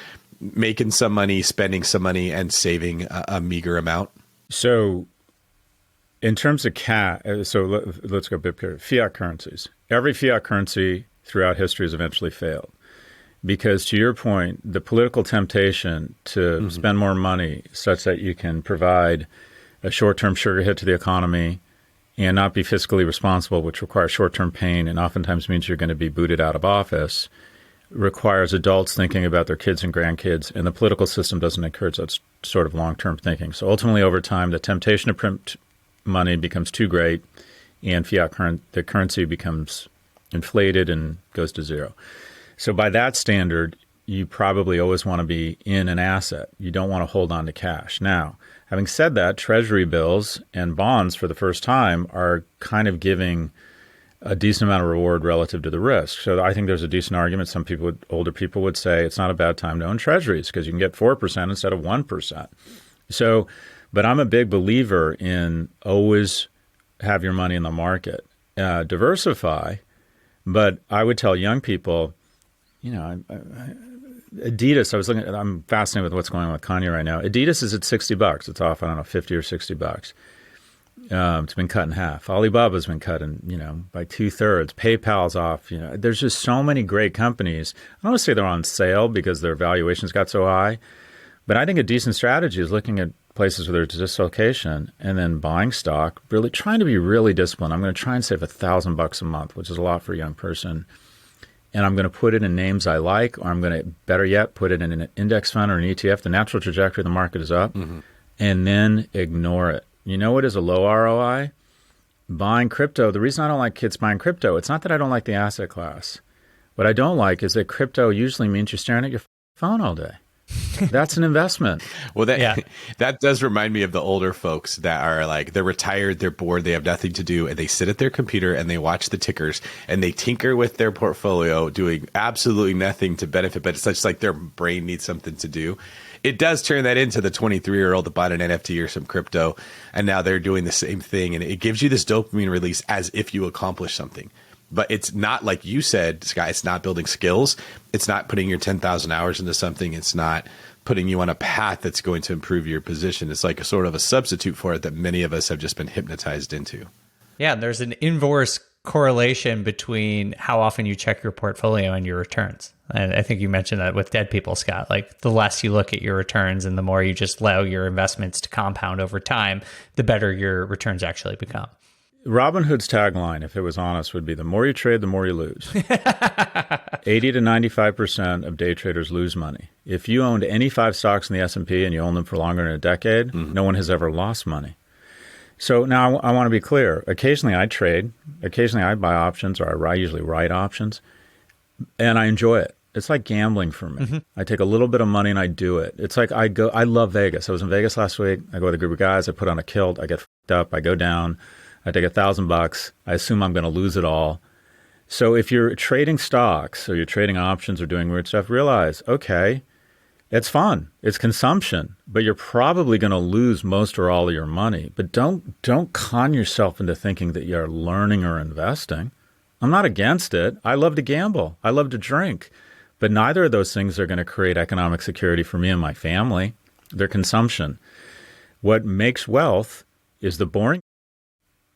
making some money, spending some money, and saving a meager amount? So in terms of let's go big picture. Fiat currencies. Every fiat currency throughout history has eventually failed. Because to your point, the political temptation to spend more money such that you can provide a short-term sugar hit to the economy and not be fiscally responsible, which requires short-term pain and oftentimes means you're going to be booted out of office, requires adults thinking about their kids and grandkids, and the political system doesn't encourage that sort of long-term thinking. So ultimately, over time, the temptation to print money becomes too great, and the currency becomes inflated and goes to zero. So by that standard, you probably always want to be in an asset. You don't want to hold on to cash. Now, having said that, treasury bills and bonds for the first time are kind of giving a decent amount of reward relative to the risk. So I think there's a decent argument. Some people, older people would say it's not a bad time to own treasuries because you can get 4% instead of 1%. So, but I'm a big believer in always have your money in the market. Diversify, but I would tell young people, Adidas, I'm fascinated with what's going on with Kanye right now. Adidas is at $60. It's off, I don't know, 50 or $60. It's been cut in half. Alibaba's been cut in, by 2/3. PayPal's off. There's just so many great companies. I don't want to say they're on sale because their valuations got so high, but I think a decent strategy is looking at places where there's dislocation and then buying stock, really trying to be really disciplined. I'm going to try and save $1,000 a month, which is a lot for a young person. And I'm going to put it in names I like, or I'm going to, better yet, put it in an index fund or an ETF. The natural trajectory of the market is up, and then ignore it. You know what is a low ROI? Buying crypto. The reason I don't like kids buying crypto, it's not that I don't like the asset class. What I don't like is that crypto usually means you're staring at your phone all day. That's an investment. Well, that does remind me of the older folks that are like, they're retired, they're bored, they have nothing to do, and they sit at their computer and they watch the tickers and they tinker with their portfolio, doing absolutely nothing to benefit, but it's such like their brain needs something to do. It does turn that into the 23-year-old that bought an NFT or some crypto, and now they're doing the same thing, and it gives you this dopamine release as if you accomplish something. But it's not, like you said, Scott, it's not building skills. It's not putting your 10,000 hours into something. It's not putting you on a path that's going to improve your position. It's like a sort of a substitute for it that many of us have just been hypnotized into. Yeah, there's an inverse correlation between how often you check your portfolio and your returns. And I think you mentioned that with dead people, Scott. Like, the less you look at your returns and the more you just allow your investments to compound over time, the better your returns actually become. Robinhood's tagline, if it was honest, would be the more you trade, the more you lose. 80 to 95% of day traders lose money. If you owned any 5 stocks in the S&P and you own them for longer than a decade, no one has ever lost money. So now I want to be clear. Occasionally I trade. Occasionally I buy options, or I usually write options, and I enjoy it. It's like gambling for me. I take a little bit of money and I do it. It's like I love Vegas. I was in Vegas last week. I go with a group of guys. I put on a kilt. I get f***ed up. I go down. I take $1,000. I assume I'm going to lose it all. So if you're trading stocks or you're trading options or doing weird stuff, realize, okay, it's fun. It's consumption, but you're probably going to lose most or all of your money. But don't con yourself into thinking that you're learning or investing. I'm not against it. I love to gamble. I love to drink. But neither of those things are going to create economic security for me and my family. They're consumption. What makes wealth is the boring.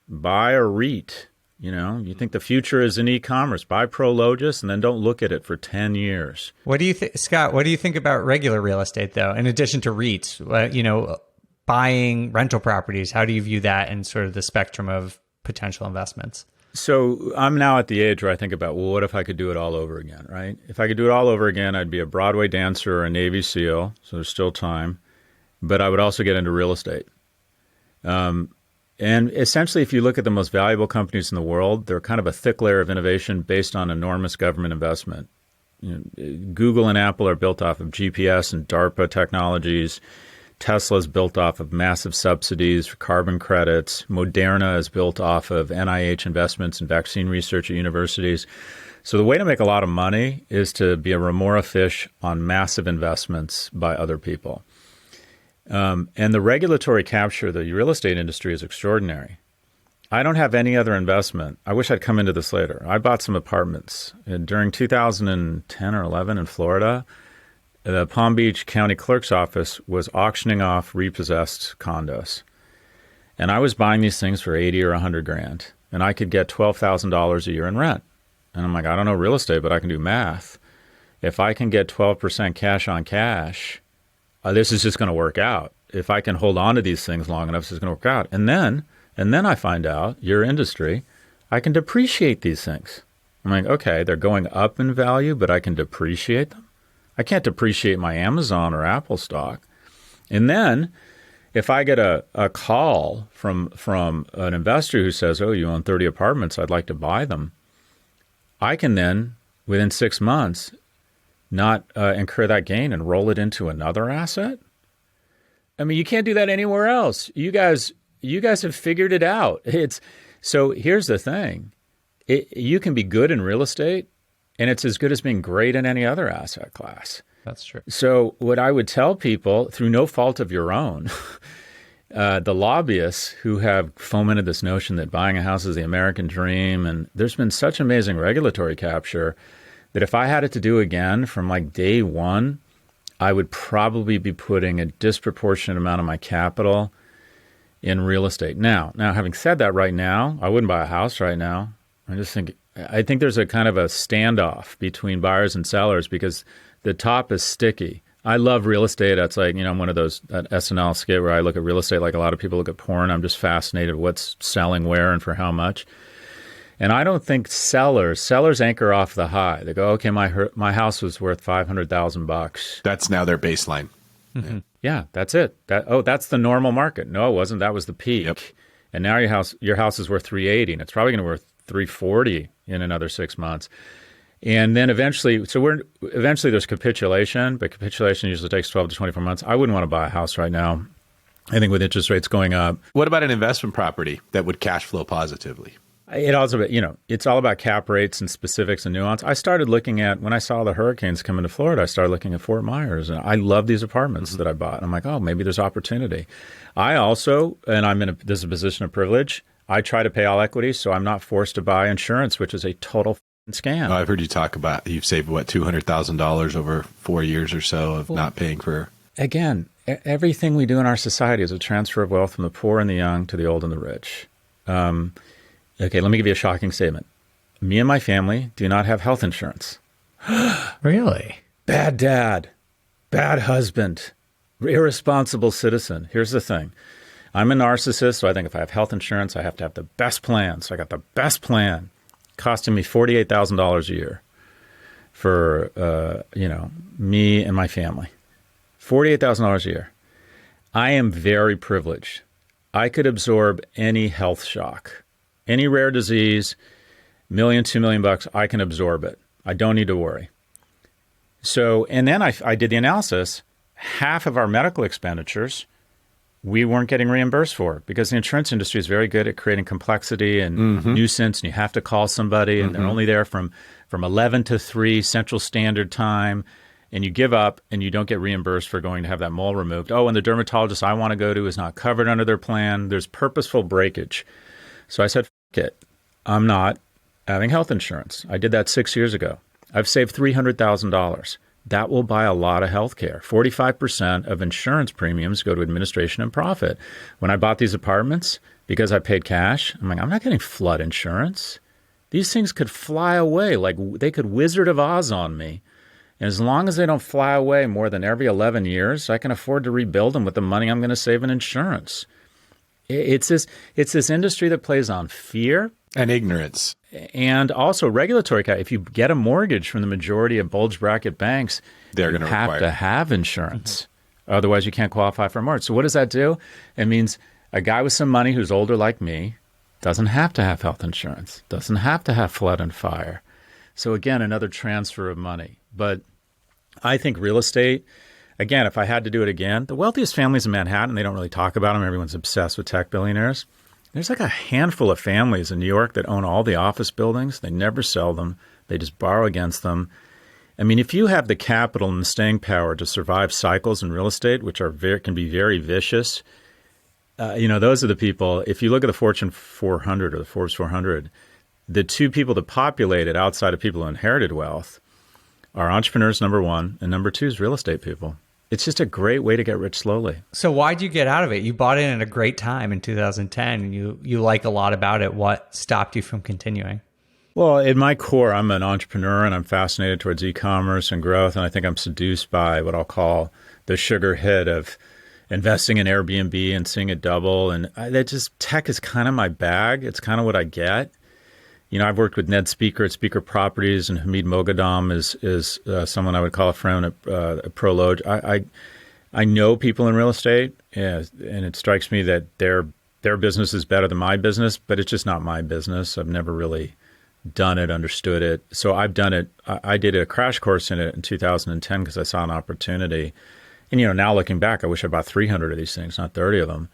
Buy a REIT. You think the future is in e-commerce. Buy Prologis and then don't look at it for 10 years. What do you think, Scott? What do you think about regular real estate, though? In addition to REITs, buying rental properties. How do you view that in sort of the spectrum of potential investments? So I'm now at the age where I think about, well, what if I could do it all over again, right? If I could do it all over again, I'd be a Broadway dancer or a Navy SEAL. So there's still time. But I would also get into real estate. And essentially, if you look at the most valuable companies in the world, they're kind of a thick layer of innovation based on enormous government investment. Google and Apple are built off of GPS and DARPA technologies. Tesla is built off of massive subsidies for carbon credits. Moderna is built off of NIH investments in vaccine research at universities. So the way to make a lot of money is to be a remora fish on massive investments by other people. And the regulatory capture of the real estate industry is extraordinary. I don't have any other investment. I wish I'd come into this later. I bought some apartments. During 2010 or 11 in Florida, the Palm Beach County Clerk's Office was auctioning off repossessed condos. And I was buying these things for 80 or 100 grand. And I could get $12,000 a year in rent. And I'm like, I don't know real estate, but I can do math. If I can get 12% cash on cash, this is just going to work out. If I can hold on to these things long enough, it's going to work out. And then I find out, your industry, I can depreciate these things. I'm like, okay, they're going up in value, but I can depreciate them. I can't depreciate my Amazon or Apple stock. And then if I get a call from an investor who says, oh, you own 30 apartments, I'd like to buy them, I can then, within 6 months, not incur that gain and roll it into another asset? I mean, you can't do that anywhere else. You guys have figured it out. So here's the thing. You can be good in real estate, and it's as good as being great in any other asset class. That's true. So what I would tell people, through no fault of your own, the lobbyists who have fomented this notion that buying a house is the American dream, and there's been such amazing regulatory capture that if I had it to do again from like day one, I would probably be putting a disproportionate amount of my capital in real estate. Now, having said that, right now, I wouldn't buy a house right now. I think there's a kind of a standoff between buyers and sellers because the top is sticky. I love real estate. That's like, I'm one of those, that SNL skit where I look at real estate like a lot of people look at porn. I'm just fascinated with what's selling where and for how much. And I don't think sellers anchor off the high. They go, okay, my house was worth $500,000. That's now their baseline. Mm-hmm. Yeah, that's it. That's the normal market. No, it wasn't. That was the peak. Yep. And now your house is worth 380, and it's probably going to be worth 340 in another 6 months. And then eventually there's capitulation, but capitulation usually takes 12 to 24 months. I wouldn't want to buy a house right now. I think with interest rates going up. What about an investment property that would cash flow positively? It also, it's all about cap rates and specifics and nuance. I started looking at, when I saw the hurricanes come into Florida, I started looking at Fort Myers, and I love these apartments that I bought. I'm like, oh, maybe there's opportunity. I also, and this is a position of privilege, I try to pay all equity, so I'm not forced to buy insurance, which is a total scam. I've heard you talk about, you've saved, $200,000 over 4 years or so of not paying for. Again, everything we do in our society is a transfer of wealth from the poor and the young to the old and the rich. Okay, let me give you a shocking statement. Me and my family do not have health insurance. Really? Bad dad, bad husband, irresponsible citizen. Here's the thing. I'm a narcissist, so I think if I have health insurance, I have to have the best plan. So I got the best plan, costing me $48,000 a year for, me and my family. $48,000 a year. I am very privileged. I could absorb any health shock. Any rare disease, $1 million, $2 million, I can absorb it. I don't need to worry. So, and then I did the analysis. Half of our medical expenditures, we weren't getting reimbursed for because the insurance industry is very good at creating complexity and nuisance, and you have to call somebody, and they're only there from 11 to 3 Central Standard Time, and you give up and you don't get reimbursed for going to have that mole removed. Oh, and the dermatologist I want to go to is not covered under their plan. There's purposeful breakage. So I said, f it. I'm not having health insurance. I did that 6 years ago. I've saved $300,000. That will buy a lot of health care. 45% of insurance premiums go to administration and profit. When I bought these apartments, because I paid cash, I'm like, I'm not getting flood insurance. These things could fly away. Like they could Wizard of Oz on me. And as long as they don't fly away more than every 11 years, I can afford to rebuild them with the money I'm going to save in insurance. It's this industry that plays on fear and ignorance, and also regulatory. If you get a mortgage from the majority of bulge bracket banks, they're going to have to have insurance. Otherwise, you can't qualify for a mortgage. So what does that do? It means a guy with some money who's older like me doesn't have to have health insurance, doesn't have to have flood and fire. So again, another transfer of money. But I think real estate. Again, if I had to do it again, the wealthiest families in Manhattan, they don't really talk about them. Everyone's obsessed with tech billionaires. There's like a handful of families in New York that own all the office buildings. They never sell them. They just borrow against them. I mean, if you have the capital and the staying power to survive cycles in real estate, which can be very vicious, those are the people. If you look at the Fortune 400 or the Forbes 400, the two people that populate it outside of people who inherited wealth are entrepreneurs, number one, and number two is real estate people. It's just a great way to get rich slowly. So why'd you get out of it? You bought in at a great time in 2010, and you like a lot about it. What stopped you from continuing? Well, in my core, I'm an entrepreneur, and I'm fascinated towards e-commerce and growth, and I think I'm seduced by what I'll call the sugar hit of investing in Airbnb and seeing it double. And tech is kind of my bag. It's kind of what I get. I've worked with Ned Speaker at Speaker Properties, and Hamid Moghadam is someone I would call a friend at Prolog. I know people in real estate, and it strikes me that their business is better than my business, but it's just not my business. I've never really done it, understood it. So I've done it. I did a crash course in it in 2010 because I saw an opportunity. And now looking back, I wish I bought 300 of these things, not 30 of them.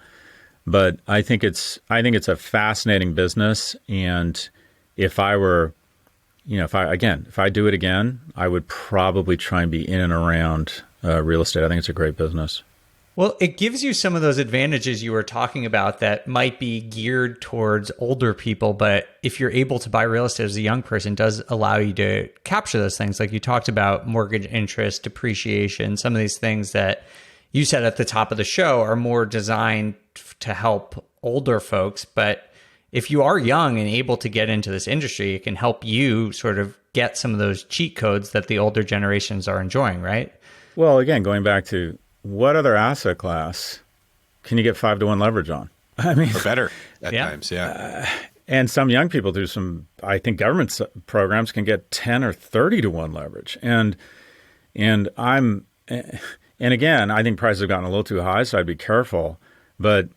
But I think it's a fascinating business, and if I were, if I do it again, I would probably try and be in and around real estate. I think it's a great business. Well, it gives you some of those advantages you were talking about that might be geared towards older people, but if you're able to buy real estate as a young person, it does allow you to capture those things. Like you talked about mortgage interest, depreciation, some of these things that you said at the top of the show, are more designed to help older folks. But if you are young and able to get into this industry, it can help you sort of get some of those cheat codes that the older generations are enjoying, right? Well, again, going back to what other asset class can you get 5-to-1 leverage on? I mean, Or better at Yeah. times, yeah. and some young people through some, I think, government programs can get 10 or 30-to-1 leverage. And again, I think prices have gotten a little too high, so I'd be careful. But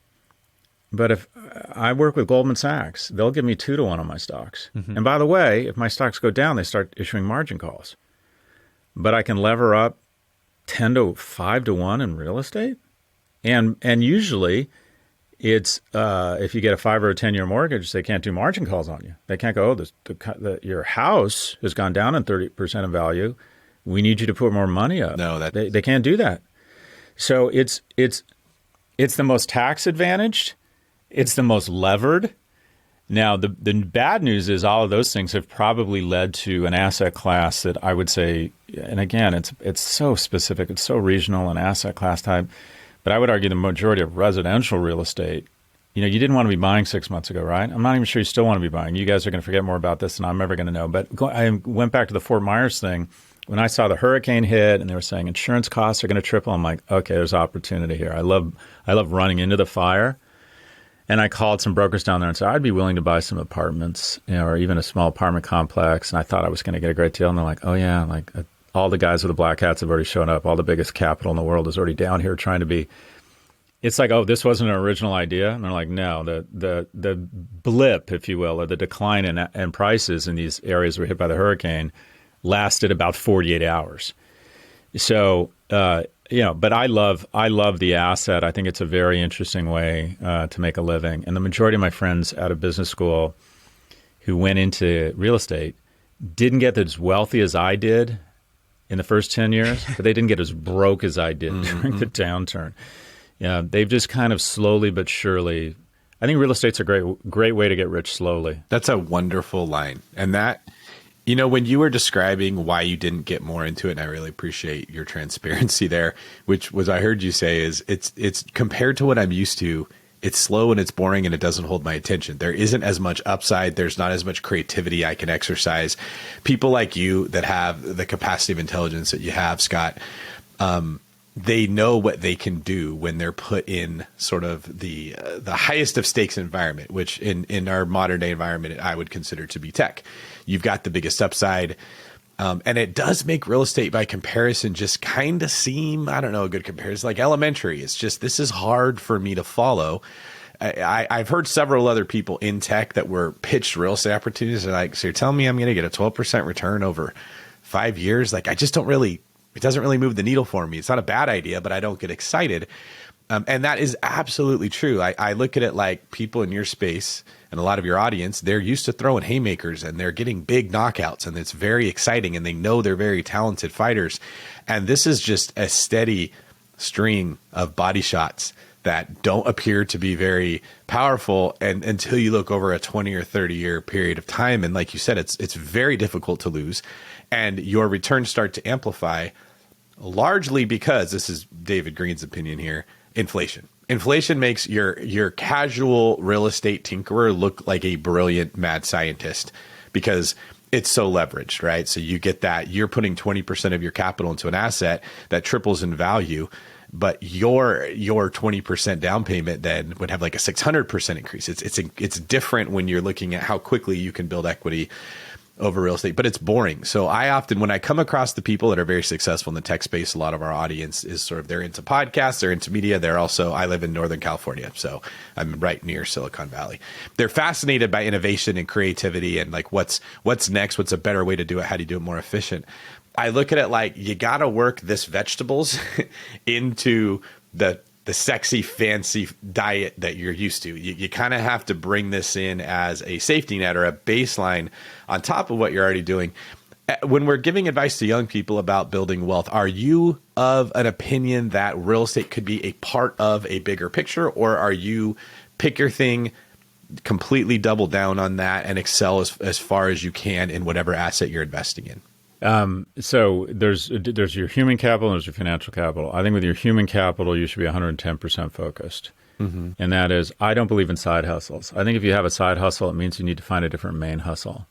if I work with Goldman Sachs, they'll give me 2-to-1 on my stocks. And by the way, if my stocks go down, they start issuing margin calls. But I can lever up 10 to 5-to-1 in real estate. And usually it's if you get a 5 or a 10-year mortgage, they can't do margin calls on you. They can't go, your house has gone down in 30% of value. We need you to put more money up. No, they can't do that. So it's the most tax advantaged. It's the most levered. Now, the bad news is all of those things have probably led to an asset class that I would say, and again, it's so specific, it's so regional and asset class type, but I would argue the majority of residential real estate, you didn't want to be buying 6 months ago, right? I'm not even sure you still want to be buying. You guys are going to forget more about this than I'm ever going to know. But I went back to the Fort Myers thing. When I saw the hurricane hit and they were saying insurance costs are going to triple, I'm like, okay, there's opportunity here. I love running into the fire. And I called some brokers down there and said, I'd be willing to buy some apartments, or even a small apartment complex. And I thought I was going to get a great deal. And they're like, oh, yeah, like all the guys with the black hats have already shown up. All the biggest capital in the world is already down here trying to be. It's like, oh, this wasn't an original idea. And they're like, no, the blip, if you will, or the decline in prices in these areas were hit by the hurricane lasted about 48 hours. So, but I love the asset. I think it's a very interesting way to make a living. And the majority of my friends out of business school who went into real estate didn't get as wealthy as I did in the first 10 years, but they didn't get as broke as I did during the downturn. Yeah, they've just kind of slowly but surely. I think real estate's a great way to get rich slowly. That's a wonderful line. And that, when you were describing why you didn't get more into it, and I really appreciate your transparency there, which was I heard you say is it's compared to what I'm used to, it's slow and it's boring and it doesn't hold my attention. There isn't as much upside. There's not as much creativity I can exercise. People like you that have the capacity of intelligence that you have, Scott, they know what they can do when they're put in sort of the highest of stakes environment, which in our modern day environment, I would consider to be tech. You've got the biggest upside. And it does make real estate by comparison just kind of seem, I don't know, a good comparison, like elementary. It's just, this is hard for me to follow. I've heard several other people in tech that were pitched real estate opportunities. They're like, so you're telling me I'm going to get a 12% return over 5 years? Like, it doesn't really move the needle for me. It's not a bad idea, but I don't get excited. And that is absolutely true. I look at it like people in your space and a lot of your audience, they're used to throwing haymakers and they're getting big knockouts and it's very exciting and they know they're very talented fighters. And this is just a steady string of body shots that don't appear to be very powerful and until you look over a 20 or 30 year period of time. And like you said, it's very difficult to lose and your returns start to amplify largely because, this is David Green's opinion here, inflation. Inflation makes your casual real estate tinkerer look like a brilliant mad scientist because it's so leveraged, right? So you get that you're putting 20% of your capital into an asset that triples in value, but your 20% down payment then would have like a 600% increase. It's different when you're looking at how quickly you can build equity over real estate, but it's boring. So I often, when I come across the people that are very successful in the tech space, a lot of our audience is sort of, they're into podcasts, they're into media. They're also, I live in Northern California, so I'm right near Silicon Valley. They're fascinated by innovation and creativity and like what's next, what's a better way to do it, how do you do it more efficient? I look at it like you got to work this vegetables into the sexy, fancy diet that you're used to. You kind of have to bring this in as a safety net or a baseline on top of what you're already doing. When we're giving advice to young people about building wealth, are you of an opinion that real estate could be a part of a bigger picture, or are you pick your thing, completely double down on that and excel as far as you can in whatever asset you're investing in? So there's your human capital and there's your financial capital. I think with your human capital, you should be 110% focused. Mm-hmm. And that is, I don't believe in side hustles. I think if you have a side hustle, it means you need to find a different main hustle.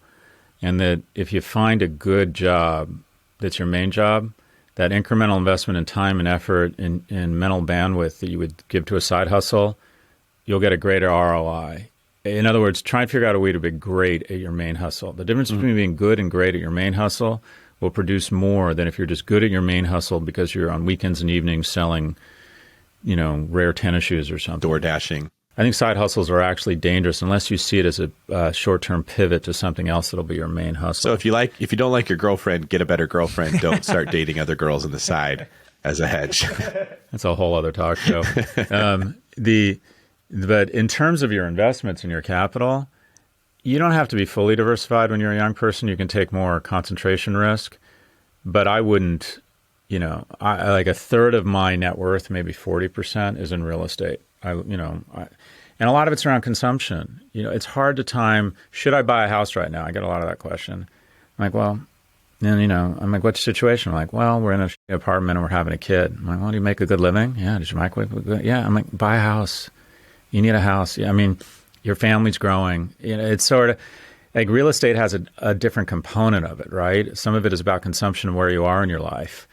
And that if you find a good job that's your main job, that incremental investment in time and effort and mental bandwidth that you would give to a side hustle, you'll get a greater ROI. In other words, try and figure out a way to be great at your main hustle. The difference between being good and great at your main hustle will produce more than if you're just good at your main hustle because you're on weekends and evenings selling, rare tennis shoes or something. Door dashing. I think side hustles are actually dangerous unless you see it as a short-term pivot to something else that'll be your main hustle. So if you don't like your girlfriend, get a better girlfriend. Don't start dating other girls on the side as a hedge. That's a whole other talk show. But in terms of your investments and your capital, you don't have to be fully diversified when you're a young person. You can take more concentration risk, but I wouldn't, I like a third of my net worth, maybe 40% is in real estate. And a lot of it's around consumption. It's hard to time, should I buy a house right now? I get a lot of that question. I'm like, well, and I'm like, what's the situation? I'm like, well, we're in an apartment and we're having a kid. I'm like, well, do you make a good living? Yeah. Did you microwave? Yeah. I'm like, buy a house. You need a house. I mean, your family's growing. It's sort of like real estate has a different component of it, right? Some of it is about consumption and where you are in your life.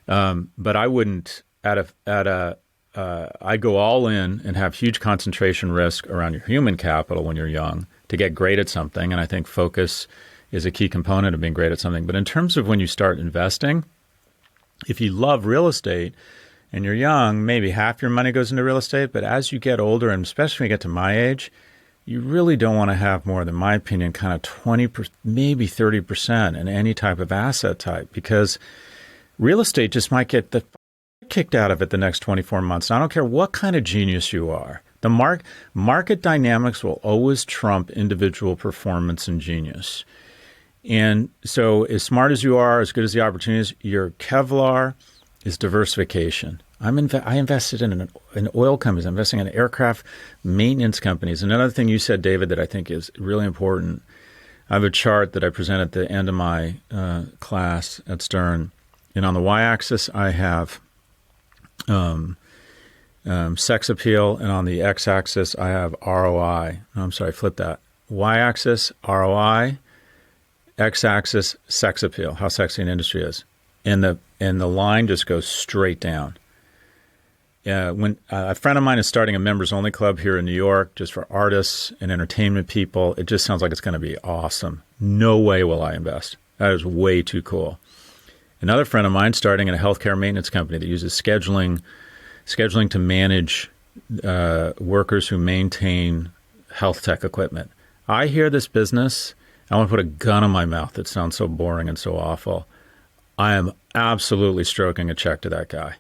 But I wouldn't I go all in and have huge concentration risk around your human capital when you're young to get great at something. And I think focus is a key component of being great at something. But in terms of when you start investing, if you love real estate and you're young, maybe half your money goes into real estate. But as you get older, and especially when you get to my age, you really don't want to have more than, my opinion, kind of 20%, maybe 30% in any type of asset type, because real estate just might get the kicked out of it the next 24 months. And I don't care what kind of genius you are. The market dynamics will always trump individual performance and genius. And so as smart as you are, as good as the opportunities, your Kevlar is diversification. I invested in oil companies. I'm investing in aircraft maintenance companies. Another thing you said, David, that I think is really important. I have a chart that I present at the end of my class at Stern. And on the y-axis, I have sex appeal. And on the x-axis, I have ROI. No, I'm sorry, flip that. Y-axis, ROI. X-axis, sex appeal, how sexy an industry is. And the line just goes straight down. When a friend of mine is starting a members-only club here in New York just for artists and entertainment people, it just sounds like it's going to be awesome. No way will I invest. That is way too cool. Another friend of mine starting in a healthcare maintenance company that uses scheduling to manage workers who maintain health tech equipment. I hear this business, I want to put a gun in my mouth. It sounds so boring and so awful. I am absolutely stroking a check to that guy.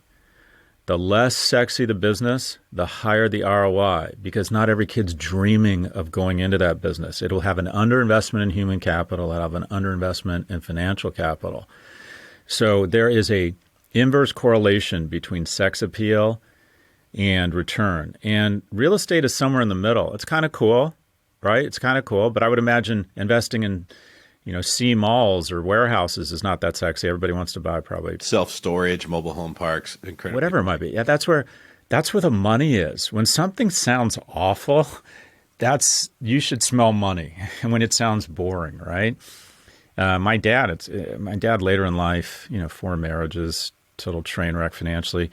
The less sexy the business, the higher the ROI, because not every kid's dreaming of going into that business. It'll have an underinvestment in human capital. It'll have an underinvestment in financial capital. So there is a inverse correlation between sex appeal and return. And real estate is somewhere in the middle. It's kind of cool, right? It's kind of cool. But I would imagine investing in C malls or warehouses is not that sexy. Everybody wants to buy probably self-storage, mobile home parks, incredible. Whatever it might be. Yeah, that's where the money is. When something sounds awful, you should smell money. And when it sounds boring, right? My dad later in life, 4 marriages, total train wreck financially,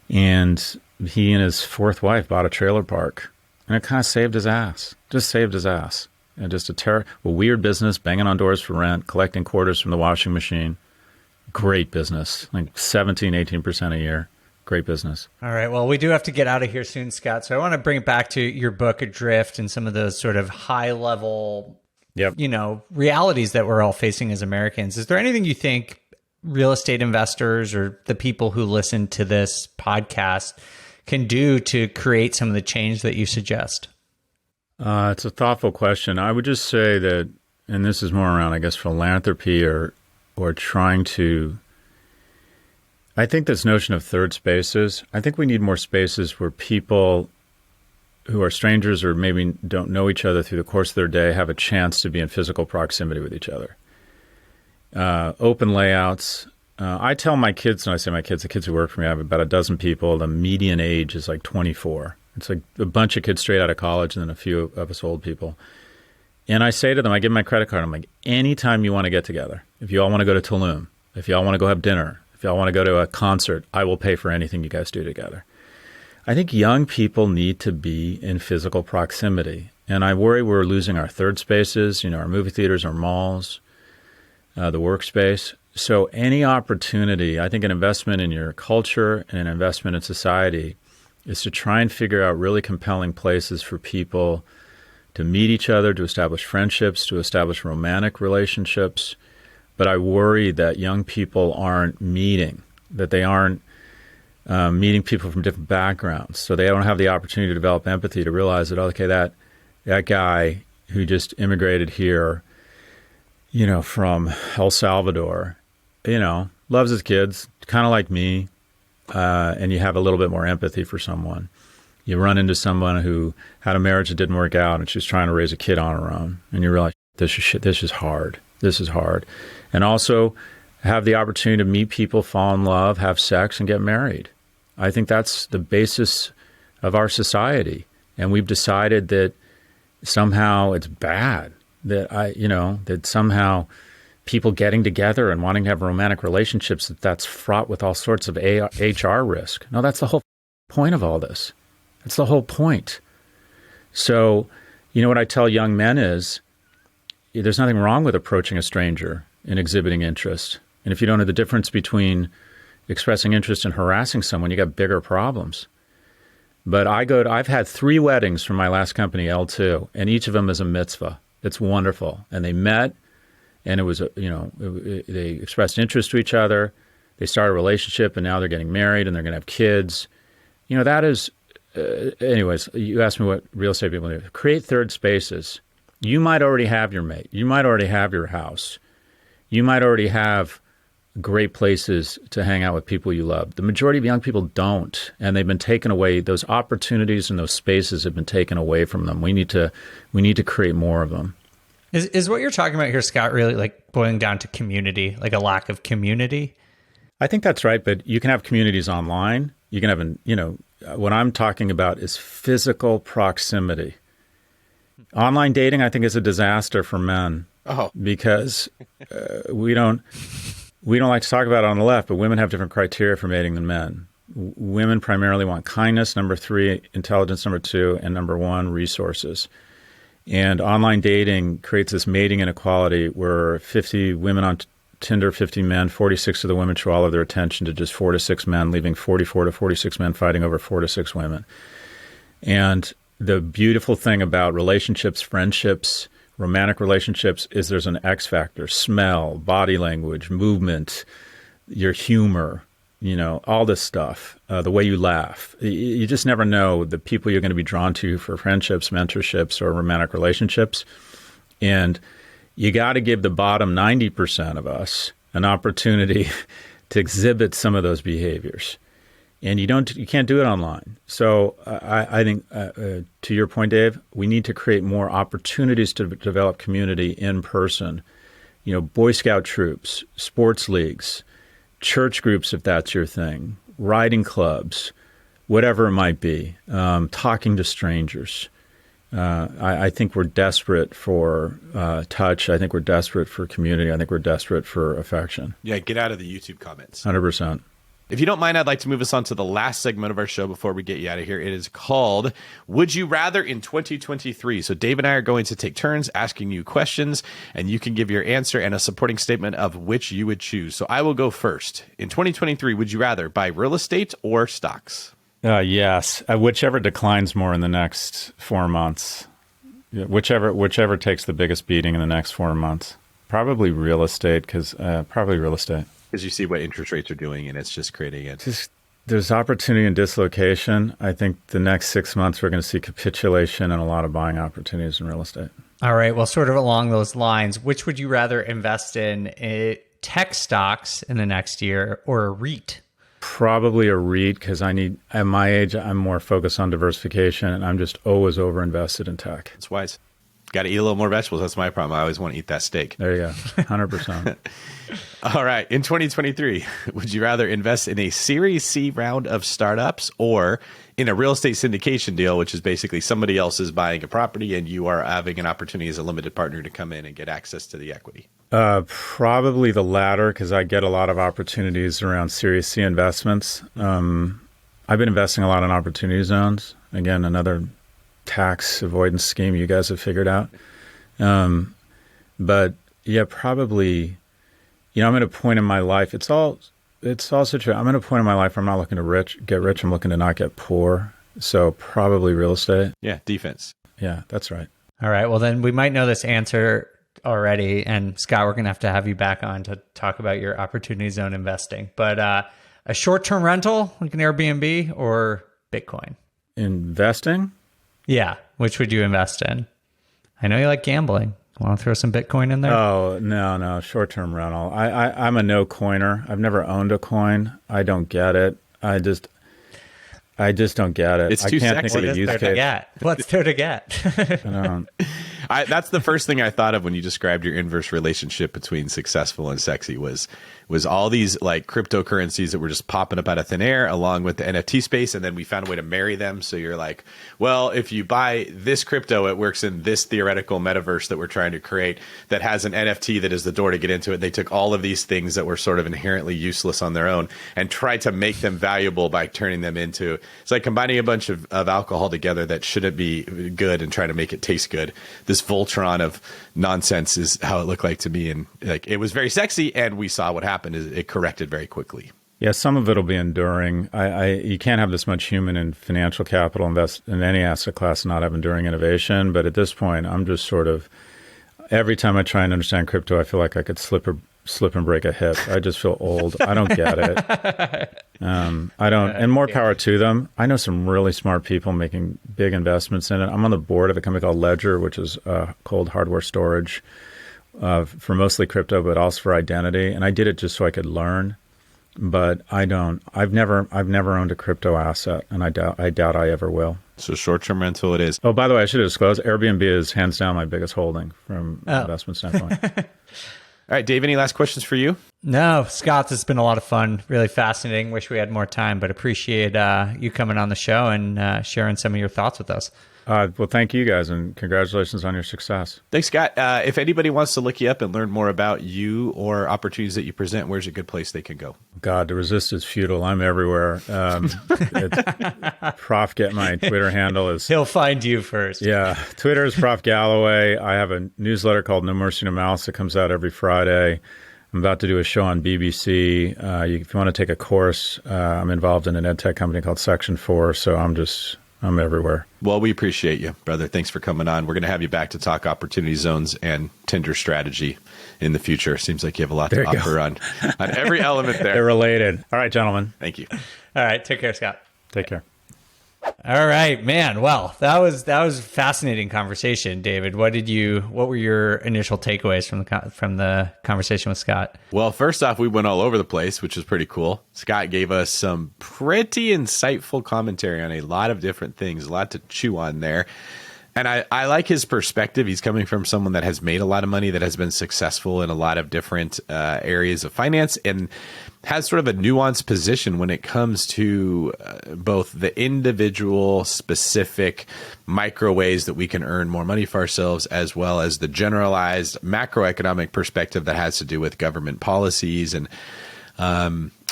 and he and his 4th wife bought a trailer park, and it kind of saved his ass. Just saved his ass. And just a weird business, banging on doors for rent, collecting quarters from the washing machine. Great business, like 17, 18% a year. Great business. All right. Well, we do have to get out of here soon, Scott. So I want to bring it back to your book, Adrift, and some of those sort of high level, realities that we're all facing as Americans. Is there anything you think real estate investors or the people who listen to this podcast can do to create some of the change that you suggest? It's a thoughtful question. I would just say that, and this is more around, I guess, philanthropy or trying to, I think this notion of third spaces, I think we need more spaces where people who are strangers or maybe don't know each other through the course of their day have a chance to be in physical proximity with each other. open layouts. I tell my kids, when I say my kids, the kids who work for me, I have about a dozen people. The median age is like 24. It's like a bunch of kids straight out of college and then a few of us old people. And I say to them, I give them my credit card. I'm like, anytime you want to get together, if you all want to go to Tulum, if you all want to go have dinner, if you all want to go to a concert, I will pay for anything you guys do together. I think young people need to be in physical proximity. And I worry we're losing our third spaces, our movie theaters, our malls, the workspace. So any opportunity, I think an investment in your culture and an investment in society is to try and figure out really compelling places for people to meet each other, to establish friendships, to establish romantic relationships. But I worry that young people aren't meeting, that they aren't meeting people from different backgrounds. So they don't have the opportunity to develop empathy, to realize that, okay, that guy who just immigrated here, from El Salvador, loves his kids, kind of like me, and you have a little bit more empathy for someone. You run into someone who had a marriage that didn't work out and she's trying to raise a kid on her own, and you realize this is hard. This is hard. And also have the opportunity to meet people, fall in love, have sex, and get married. I think that's the basis of our society. And we've decided that somehow it's bad, that somehow people getting together and wanting to have romantic relationships, that's fraught with all sorts of HR risk. No, that's the whole point of all this. That's the whole point. So, what I tell young men is there's nothing wrong with approaching a stranger and exhibiting interest. And if you don't know the difference between expressing interest and harassing someone, you got bigger problems. But I've had 3 weddings from my last company, L2, and each of them is a mitzvah. It's wonderful. And they met, and it was, they expressed interest to each other. They started a relationship, and now they're getting married, and they're going to have kids. That is, anyways, you asked me what real estate people do. Create third spaces. You might already have your mate. You might already have your house. You might already have great places to hang out with people you love. The majority of young people don't, and they've been taken away. Those opportunities and those spaces have been taken away from them. We need to create more of them. Is what you're talking about here, Scott, really like boiling down to community, like a lack of community? I think that's right, but you can have communities online. You can have, what I'm talking about is physical proximity. Online dating, I think, is a disaster for men. Oh, because we don't like to talk about it on the left, but women have different criteria for mating than men. Women primarily want kindness, number 3, intelligence, number 2, and number 1, resources. And online dating creates this mating inequality where 50 women on Tinder, 50 men, 46 of the women show all of their attention to just 4 to 6 men, leaving 44 to 46 men fighting over 4 to 6 women. And the beautiful thing about relationships, friendships, romantic relationships is there's an X factor: smell, body language, movement, your humor, all this stuff, the way you laugh. You just never know the people you're going to be drawn to for friendships, mentorships, or romantic relationships. And you got to give the bottom 90% of us an opportunity to exhibit some of those behaviors. And you can't do it online. So I think, to your point, Dave, we need to create more opportunities to develop community in person. Boy Scout troops, sports leagues, church groups, if that's your thing, riding clubs, whatever it might be, talking to strangers. I think we're desperate for touch. I think we're desperate for community. I think we're desperate for affection. Yeah, get out of the YouTube comments. 100%. If you don't mind, I'd like to move us on to the last segment of our show before we get you out of here. It is called Would You Rather in 2023. So Dave and I are going to take turns asking you questions, and you can give your answer and a supporting statement of which you would choose. So I will go first. In 2023, would you rather buy real estate or stocks? Yes, whichever declines more in the next 4 months. Whichever takes the biggest beating in the next 4 months. Probably real estate, because Because you see what interest rates are doing, and it's just creating it. There's opportunity and dislocation. I think the next 6 months we're going to see capitulation and a lot of buying opportunities in real estate. All right. Well, sort of along those lines, which would you rather invest in, tech stocks in the next year or a REIT? Probably a REIT, because at my age, I'm more focused on diversification, and I'm just always over invested in tech. That's wise. Got to eat a little more vegetables. That's my problem. I always want to eat that steak. There you go. 100%. All right. In 2023, would you rather invest in a Series C round of startups or in a real estate syndication deal, which is basically somebody else is buying a property and you are having an opportunity as a limited partner to come in and get access to the equity? Probably the latter, because I get a lot of opportunities around Series C investments. I've been investing a lot in opportunity zones. Again, another tax avoidance scheme you guys have figured out. But yeah, probably, I'm at a point in my life, it's also true. I'm at a point in my life where I'm not looking to get rich. I'm looking to not get poor. So probably real estate. Yeah, defense. Yeah, that's right. All right. Well, then we might know this answer already. And Scott, we're going to have you back on to talk about your opportunity zone investing. But a short-term rental, like an Airbnb, or Bitcoin? Investing? Yeah. Which would you invest in? I know you like gambling. Want to throw some Bitcoin in there? Oh, no. Short-term rental. I'm a no coiner. I've never owned a coin. I don't get it. I just don't get it. It's too I can't sexy. think of a use case. What's there to get? I don't. That's the first thing I thought of when you described your inverse relationship between successful and sexy was all these like cryptocurrencies that were just popping up out of thin air along with the NFT space. And then we found a way to marry them. So you're like, well, if you buy this crypto, it works in this theoretical metaverse that we're trying to create that has an NFT that is the door to get into it. They took all of these things that were sort of inherently useless on their own and tried to make them valuable by turning them into, it's like combining a bunch of alcohol together that shouldn't be good and trying to make it taste good. This Voltron of nonsense is how it looked like to me. And like, it was very sexy. And we saw what happened is it corrected very quickly. Yeah, some of it will be enduring. You can't have this much human and financial capital invest in any asset class and not have enduring innovation. But at this point, I'm just sort of, every time I try and understand crypto, I feel like I could slip and break a hip. I just feel old. I don't get it. I don't, and more power to them. I know some really smart people making big investments in it. I'm on the board of a company called Ledger, which is cold hardware storage for mostly crypto, but also for identity. And I did it just so I could learn. But I've never owned a crypto asset, and I doubt I ever will. So short-term rental it is. Oh, by the way, I should have disclosed, Airbnb is hands down my biggest holding from an investment standpoint. All right, Dave, any last questions for you? No, Scott, this has been a lot of fun. Really fascinating. Wish we had more time, but appreciate you coming on the show and sharing some of your thoughts with us. Well, thank you guys, and congratulations on your success. Thanks, Scott. If anybody wants to look you up and learn more about you or opportunities that you present, where's a good place they can go? God, to resist is futile. I'm everywhere. Prof, get my Twitter handle is... He'll find you first. Yeah, Twitter is Prof Galloway. I have a newsletter called No Mercy, No Mouse that comes out every Friday. I'm about to do a show on BBC. If you want to take a course, I'm involved in an ed tech company called Section 4, so I'm everywhere. Well, we appreciate you, brother. Thanks for coming on. We're going to have you back to talk opportunity zones and Tinder strategy in the future. Seems like you have a lot to offer on every element there. They're related. All right, gentlemen. Thank you. All right. Take care, Scott. Take care. All right, man. Well, that was a fascinating conversation, David. What were your initial takeaways from the conversation with Scott? Well, first off, we went all over the place, which was pretty cool. Scott gave us some pretty insightful commentary on a lot of different things, a lot to chew on there. And I like his perspective. He's coming from someone that has made a lot of money, that has been successful in a lot of different areas of finance, and has sort of a nuanced position when it comes to both the individual specific micro ways that we can earn more money for ourselves, as well as the generalized macroeconomic perspective that has to do with government policies and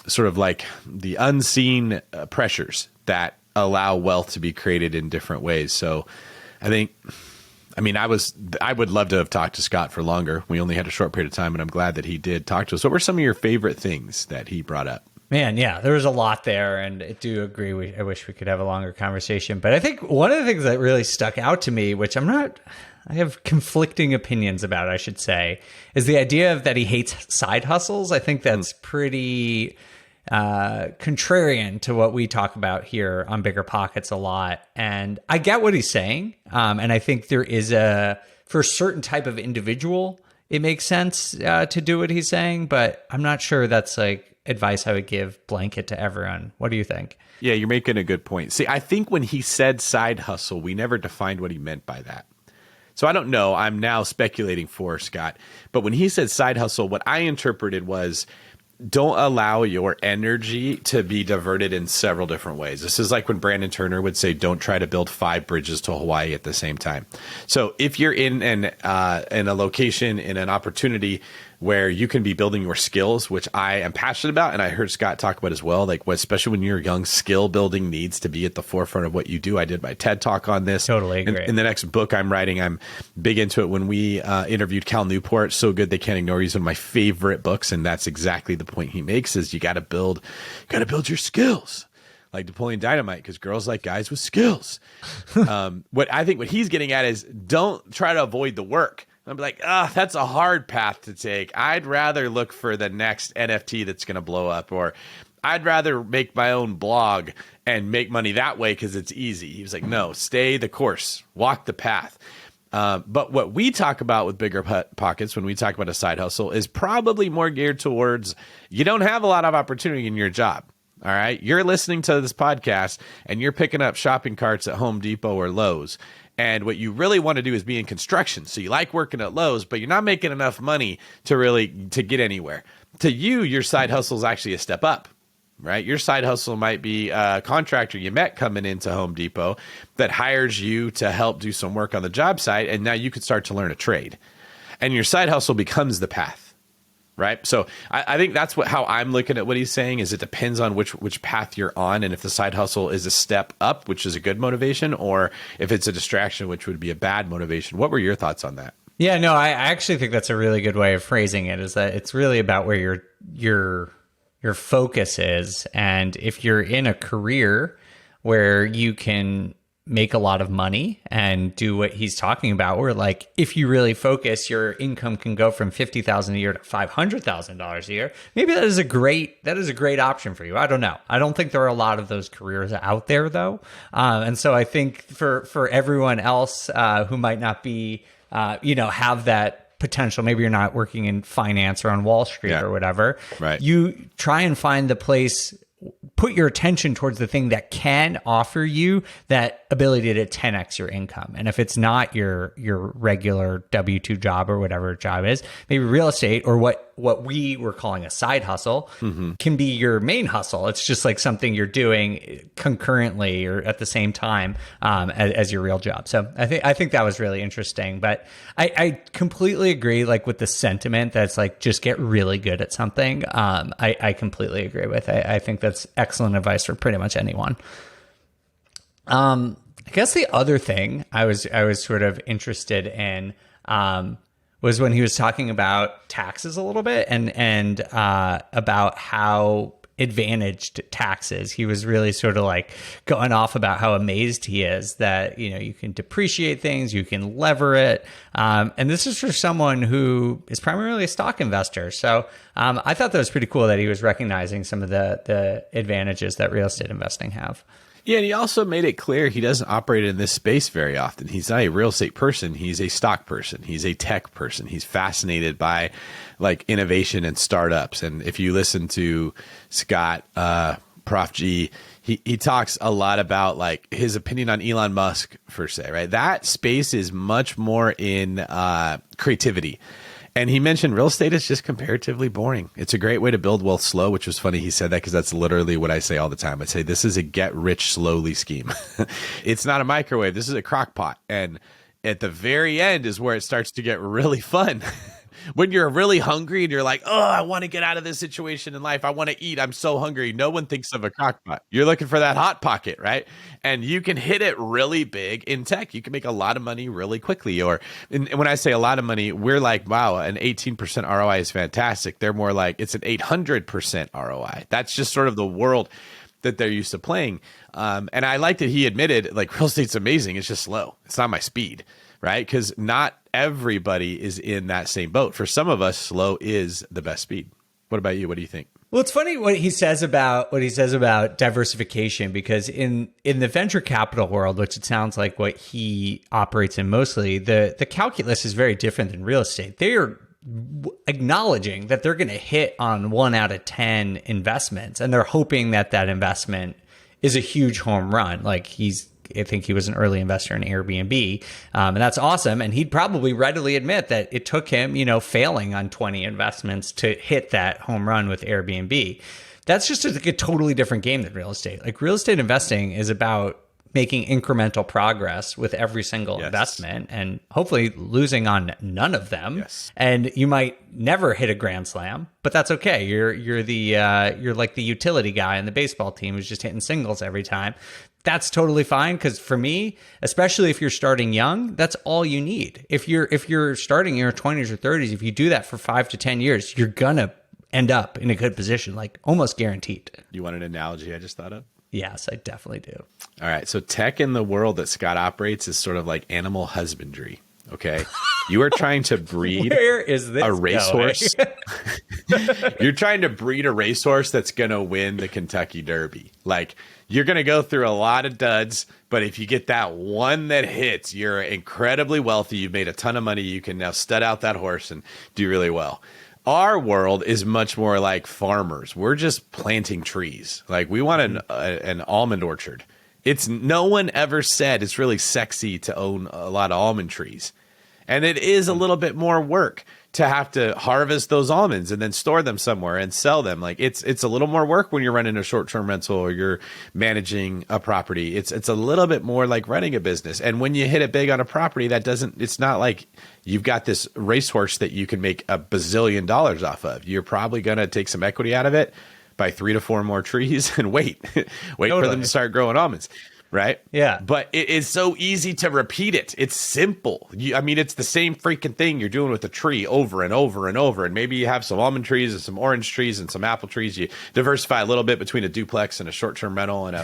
sort of like the unseen pressures that allow wealth to be created in different ways. So I would love to have talked to Scott for longer. We only had a short period of time, and I'm glad that he did talk to us. What were some of your favorite things that he brought up? Man, yeah, there was a lot there, and I do agree. I wish we could have a longer conversation. But I think one of the things that really stuck out to me, which I have conflicting opinions about, I should say, is the idea of that he hates side hustles. I think that's pretty contrarian to what we talk about here on BiggerPockets a lot. And I get what he's saying. And I think there is for a certain type of individual, it makes sense to do what he's saying, but I'm not sure that's like advice I would give blanket to everyone. What do you think? Yeah, you're making a good point. See, I think when he said side hustle, we never defined what he meant by that. So I don't know. I'm now speculating for Scott. But when he said side hustle, what I interpreted was don't allow your energy to be diverted in several different ways. This is like when Brandon Turner would say, don't try to build 5 bridges to Hawaii at the same time. So if you're in a location, in an opportunity where you can be building your skills, which I am passionate about, and I heard Scott talk about as well, like especially when you're young, skill building needs to be at the forefront of what you do. I did my TED Talk on this. Totally agree. In the next book I'm writing, I'm big into it. When we interviewed Cal Newport, So Good They Can't Ignore You, is one of my favorite books, and that's exactly the point he makes: is you got to build your skills. Like Napoleon Dynamite, because girls like guys with skills. What he's getting at is don't try to avoid the work. I'm like, that's a hard path to take. I'd rather look for the next NFT that's going to blow up, or I'd rather make my own blog and make money that way because it's easy. He was like, no, stay the course, walk the path. But what we talk about with BiggerPockets when we talk about a side hustle is probably more geared towards you don't have a lot of opportunity in your job. All right. You're listening to this podcast and you're picking up shopping carts at Home Depot or Lowe's. And what you really want to do is be in construction. So you like working at Lowe's, but you're not making enough money to get anywhere. To you, your side hustle is actually a step up, right? Your side hustle might be a contractor you met coming into Home Depot that hires you to help do some work on the job site. And now you could start to learn a trade. And your side hustle becomes the path. Right. So I think that's how I'm looking at what he's saying is it depends on which path you're on. And if the side hustle is a step up, which is a good motivation, or if it's a distraction, which would be a bad motivation. What were your thoughts on that? Yeah, no, I actually think that's a really good way of phrasing it, is that it's really about where your focus is. And if you're in a career where you can make a lot of money and do what he's talking about, where like if you really focus, your income can go from $50,000 a year to $500,000 a year. Maybe that is a great option for you. I don't know. I don't think there are a lot of those careers out there though, and so I think for everyone else who might not be have that potential, maybe you're not working in finance or on Wall Street or whatever. Right. You try and find the place. Put your attention towards the thing that can offer you that ability to 10x your income. And if it's not your regular W-2 job or whatever job is, maybe real estate or what we were calling a side hustle can be your main hustle. It's just like something you're doing concurrently or at the same time as your real job. So I think that was really interesting. But I completely agree, like with the sentiment that's like just get really good at something. I completely agree with. I think that's excellent advice for pretty much anyone. I guess the other thing I was sort of interested in was when he was talking about taxes a little bit and about how advantaged taxes. He was really sort of like going off about how amazed he is that, you can depreciate things, you can lever it. And this is for someone who is primarily a stock investor. So I thought that was pretty cool that he was recognizing some of the advantages that real estate investing have. Yeah, and he also made it clear he doesn't operate in this space very often. He's not a real estate person. He's a stock person. He's a tech person. He's fascinated by like innovation and startups. And if you listen to Scott, Prof G, he talks a lot about like his opinion on Elon Musk, per se, right? That space is much more in creativity. And he mentioned real estate is just comparatively boring. It's a great way to build wealth slow, which was funny he said that because that's literally what I say all the time. I say this is a get rich slowly scheme. It's not a microwave. This is a crock pot. And at the very end is where it starts to get really fun. When you're really hungry and you're like, oh, I want to get out of this situation in life. I want to eat. I'm so hungry. No one thinks of a crock pot. You're looking for that hot pocket, right? And you can hit it really big in tech. You can make a lot of money really quickly. And when I say a lot of money, we're like, wow, an 18% ROI is fantastic. They're more like it's an 800% ROI. That's just sort of the world that they're used to playing. And I like that he admitted like real estate's amazing. It's just slow. It's not my speed. Right? Because not everybody is in that same boat. For some of us, slow is the best speed. What about you? What do you think? Well, it's funny what he says about diversification, because in the venture capital world, which it sounds like what he operates in mostly, the calculus is very different than real estate. They are acknowledging that they're going to hit on 1 out of 10 investments, and they're hoping that investment is a huge home run. Like he's I think he was an early investor in Airbnb. And that's awesome. And he'd probably readily admit that it took him, failing on 20 investments to hit that home run with Airbnb. That's just like a totally different game than real estate. Like real estate investing is about making incremental progress with every single investment and hopefully losing on none of them. Yes. And you might never hit a grand slam, but that's okay. You're like the utility guy on the baseball team who's just hitting singles every time. That's totally fine, because for me, especially if you're starting young, that's all you need. If you're starting in your 20s or 30s, if you do that for 5 to 10 years, you're gonna end up in a good position, like almost guaranteed. You want an analogy I just thought of? Yes, I definitely do. All right. So tech in the world that Scott operates is sort of like animal husbandry. Okay. You are trying to breed Where is this a racehorse. You're trying to breed a racehorse that's going to win the Kentucky Derby. Like, you're going to go through a lot of duds, but if you get that one that hits, you're incredibly wealthy. You've made a ton of money. You can now stud out that horse and do really well. Our world is much more like farmers. We're just planting trees. Like, we want an almond orchard. No one ever said it's really sexy to own a lot of almond trees. And it is a little bit more work to have to harvest those almonds and then store them somewhere and sell them. Like, it's a little more work when you're running a short-term rental or you're managing a property. It's a little bit more like running a business. And when you hit it big on a property, it's not like you've got this racehorse that you can make $1 bazillion off of. You're probably going to take some equity out of it, buy 3 to 4 more trees and wait for them to start growing almonds. Right? Yeah. But it is so easy to repeat it. It's simple. It's the same freaking thing you're doing with a tree over and over and over. And maybe you have some almond trees and some orange trees and some apple trees. You diversify a little bit between a duplex and a short-term rental and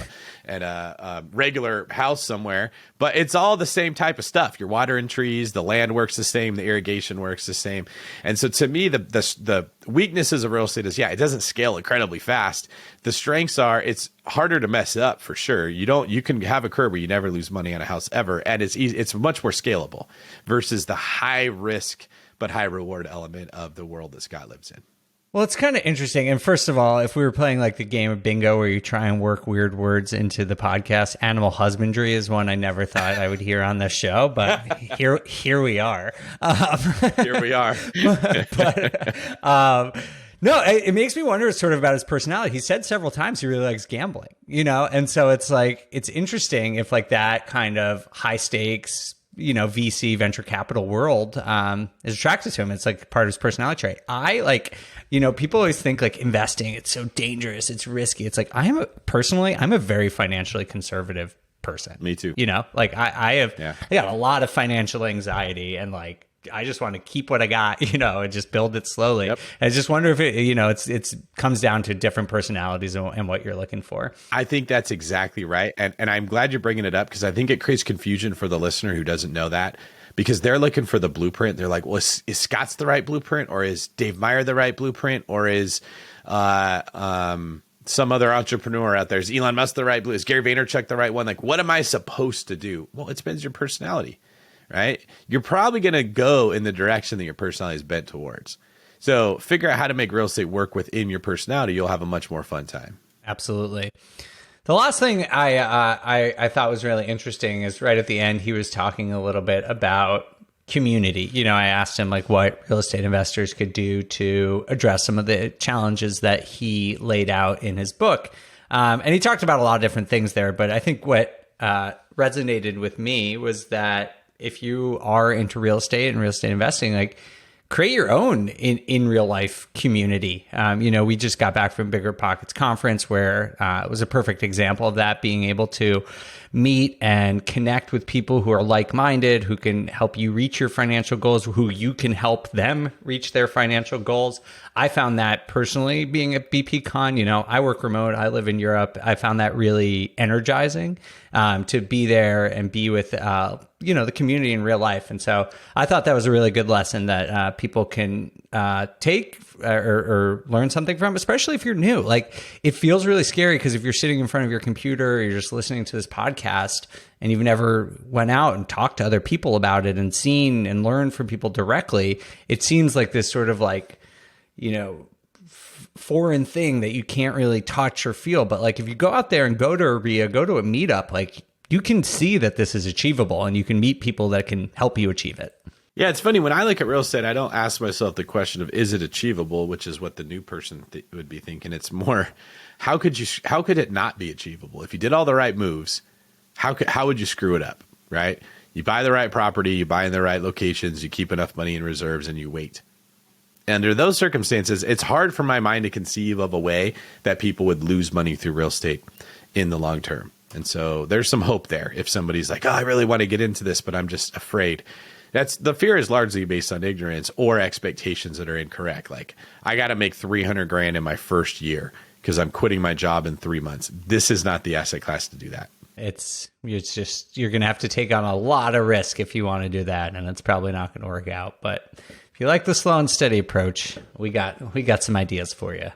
a regular house somewhere. But it's all the same type of stuff. You're watering trees. The land works the same. The irrigation works the same. And so to me, the weaknesses of real estate is, it doesn't scale incredibly fast. The strengths are, it's harder to mess up for sure. You can have a curve where you never lose money on a house ever. And it's easy. It's much more scalable versus the high risk but high reward element of the world that Scott lives in. Well, it's kind of interesting. And first of all, if we were playing like the game of bingo where you try and work weird words into the podcast, animal husbandry is one I never thought I would hear on this show, but here we are. Here we are. No, it makes me wonder sort of about his personality. He said several times he really likes gambling, and so it's like, it's interesting if like that kind of high stakes, VC venture capital world is attracted to him. It's like part of his personality trait. People always think like investing, it's so dangerous, it's risky. It's like, I'm a very financially conservative person. Me too. I got a lot of financial anxiety, and like, I just want to keep what I got, and just build it slowly. Yep. I just wonder if it, it's comes down to different personalities and what you're looking for. I think that's exactly right. And I'm glad you're bringing it up, because I think it creates confusion for the listener who doesn't know that, because they're looking for the blueprint. They're like, well, is Scott's the right blueprint, or is Dave Meyer the right blueprint, or is some other entrepreneur out there, is Elon Musk the right blueprint? Is Gary Vaynerchuk the right one? Like, what am I supposed to do? Well, it depends on your personality. Right? You're probably going to go in the direction that your personality is bent towards. So figure out how to make real estate work within your personality. You'll have a much more fun time. Absolutely. The last thing I thought was really interesting is right at the end, he was talking a little bit about community. I asked him like what real estate investors could do to address some of the challenges that he laid out in his book. And he talked about a lot of different things there. But I think what resonated with me was that if you are into real estate and real estate investing, like, create your own in real life community. We just got back from BiggerPockets conference where it was a perfect example of that, being able to meet and connect with people who are like-minded, who can help you reach your financial goals, who you can help them reach their financial goals. I found that personally being at BPCon, I work remote, I live in Europe. I found that really energizing to be there and be with, the community in real life. And so I thought that was a really good lesson that people can take or learn something from, especially if you're new. Like, it feels really scary because if you're sitting in front of your computer or you're just listening to this podcast and you've never went out and talked to other people about it and seen and learned from people directly, it seems like this sort of like, foreign thing that you can't really touch or feel. But like, if you go out there and go to a RIA, go to a meetup, like, you can see that this is achievable and you can meet people that can help you achieve it. Yeah, it's funny. When I look at real estate, I don't ask myself the question of, is it achievable, which is what the new person would be thinking. It's more, how could it not be achievable? If you did all the right moves, how would you screw it up, right? You buy the right property, you buy in the right locations, you keep enough money in reserves, and you wait. Under those circumstances, it's hard for my mind to conceive of a way that people would lose money through real estate in the long term. And so there's some hope there. If somebody's like, oh, I really want to get into this, but I'm just afraid. The fear is largely based on ignorance or expectations that are incorrect. Like, I got to make $300,000 in my first year because I'm quitting my job in 3 months. This is not the asset class to do that. It's just, you're going to have to take on a lot of risk if you want to do that. And it's probably not going to work out. But if you like the slow and steady approach, we got some ideas for you.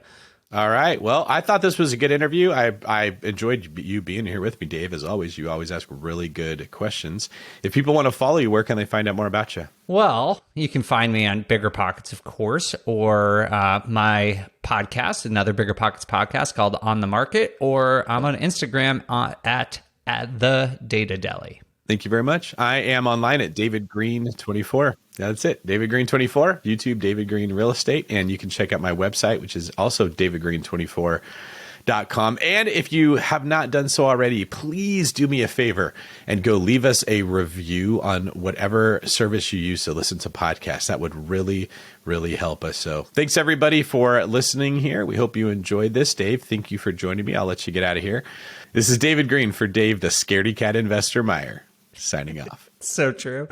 All right. Well, I thought this was a good interview. I enjoyed you being here with me, Dave. As always, you always ask really good questions. If people want to follow you, where can they find out more about you? Well, you can find me on BiggerPockets, of course, or my podcast, another BiggerPockets podcast called On the Market, or I'm on Instagram at the Data Deli. Thank you very much. I am online at David Green 24. That's it. David Green 24, YouTube, David Green Real Estate. And you can check out my website, which is also davidgreen24.com. And if you have not done so already, please do me a favor and go leave us a review on whatever service you use to listen to podcasts. That would really, really help us. So thanks everybody for listening here. We hope you enjoyed this. Dave, thank you for joining me. I'll let you get out of here. This is David Green for Dave, the Scaredy Cat Investor Meyer, signing off. So true.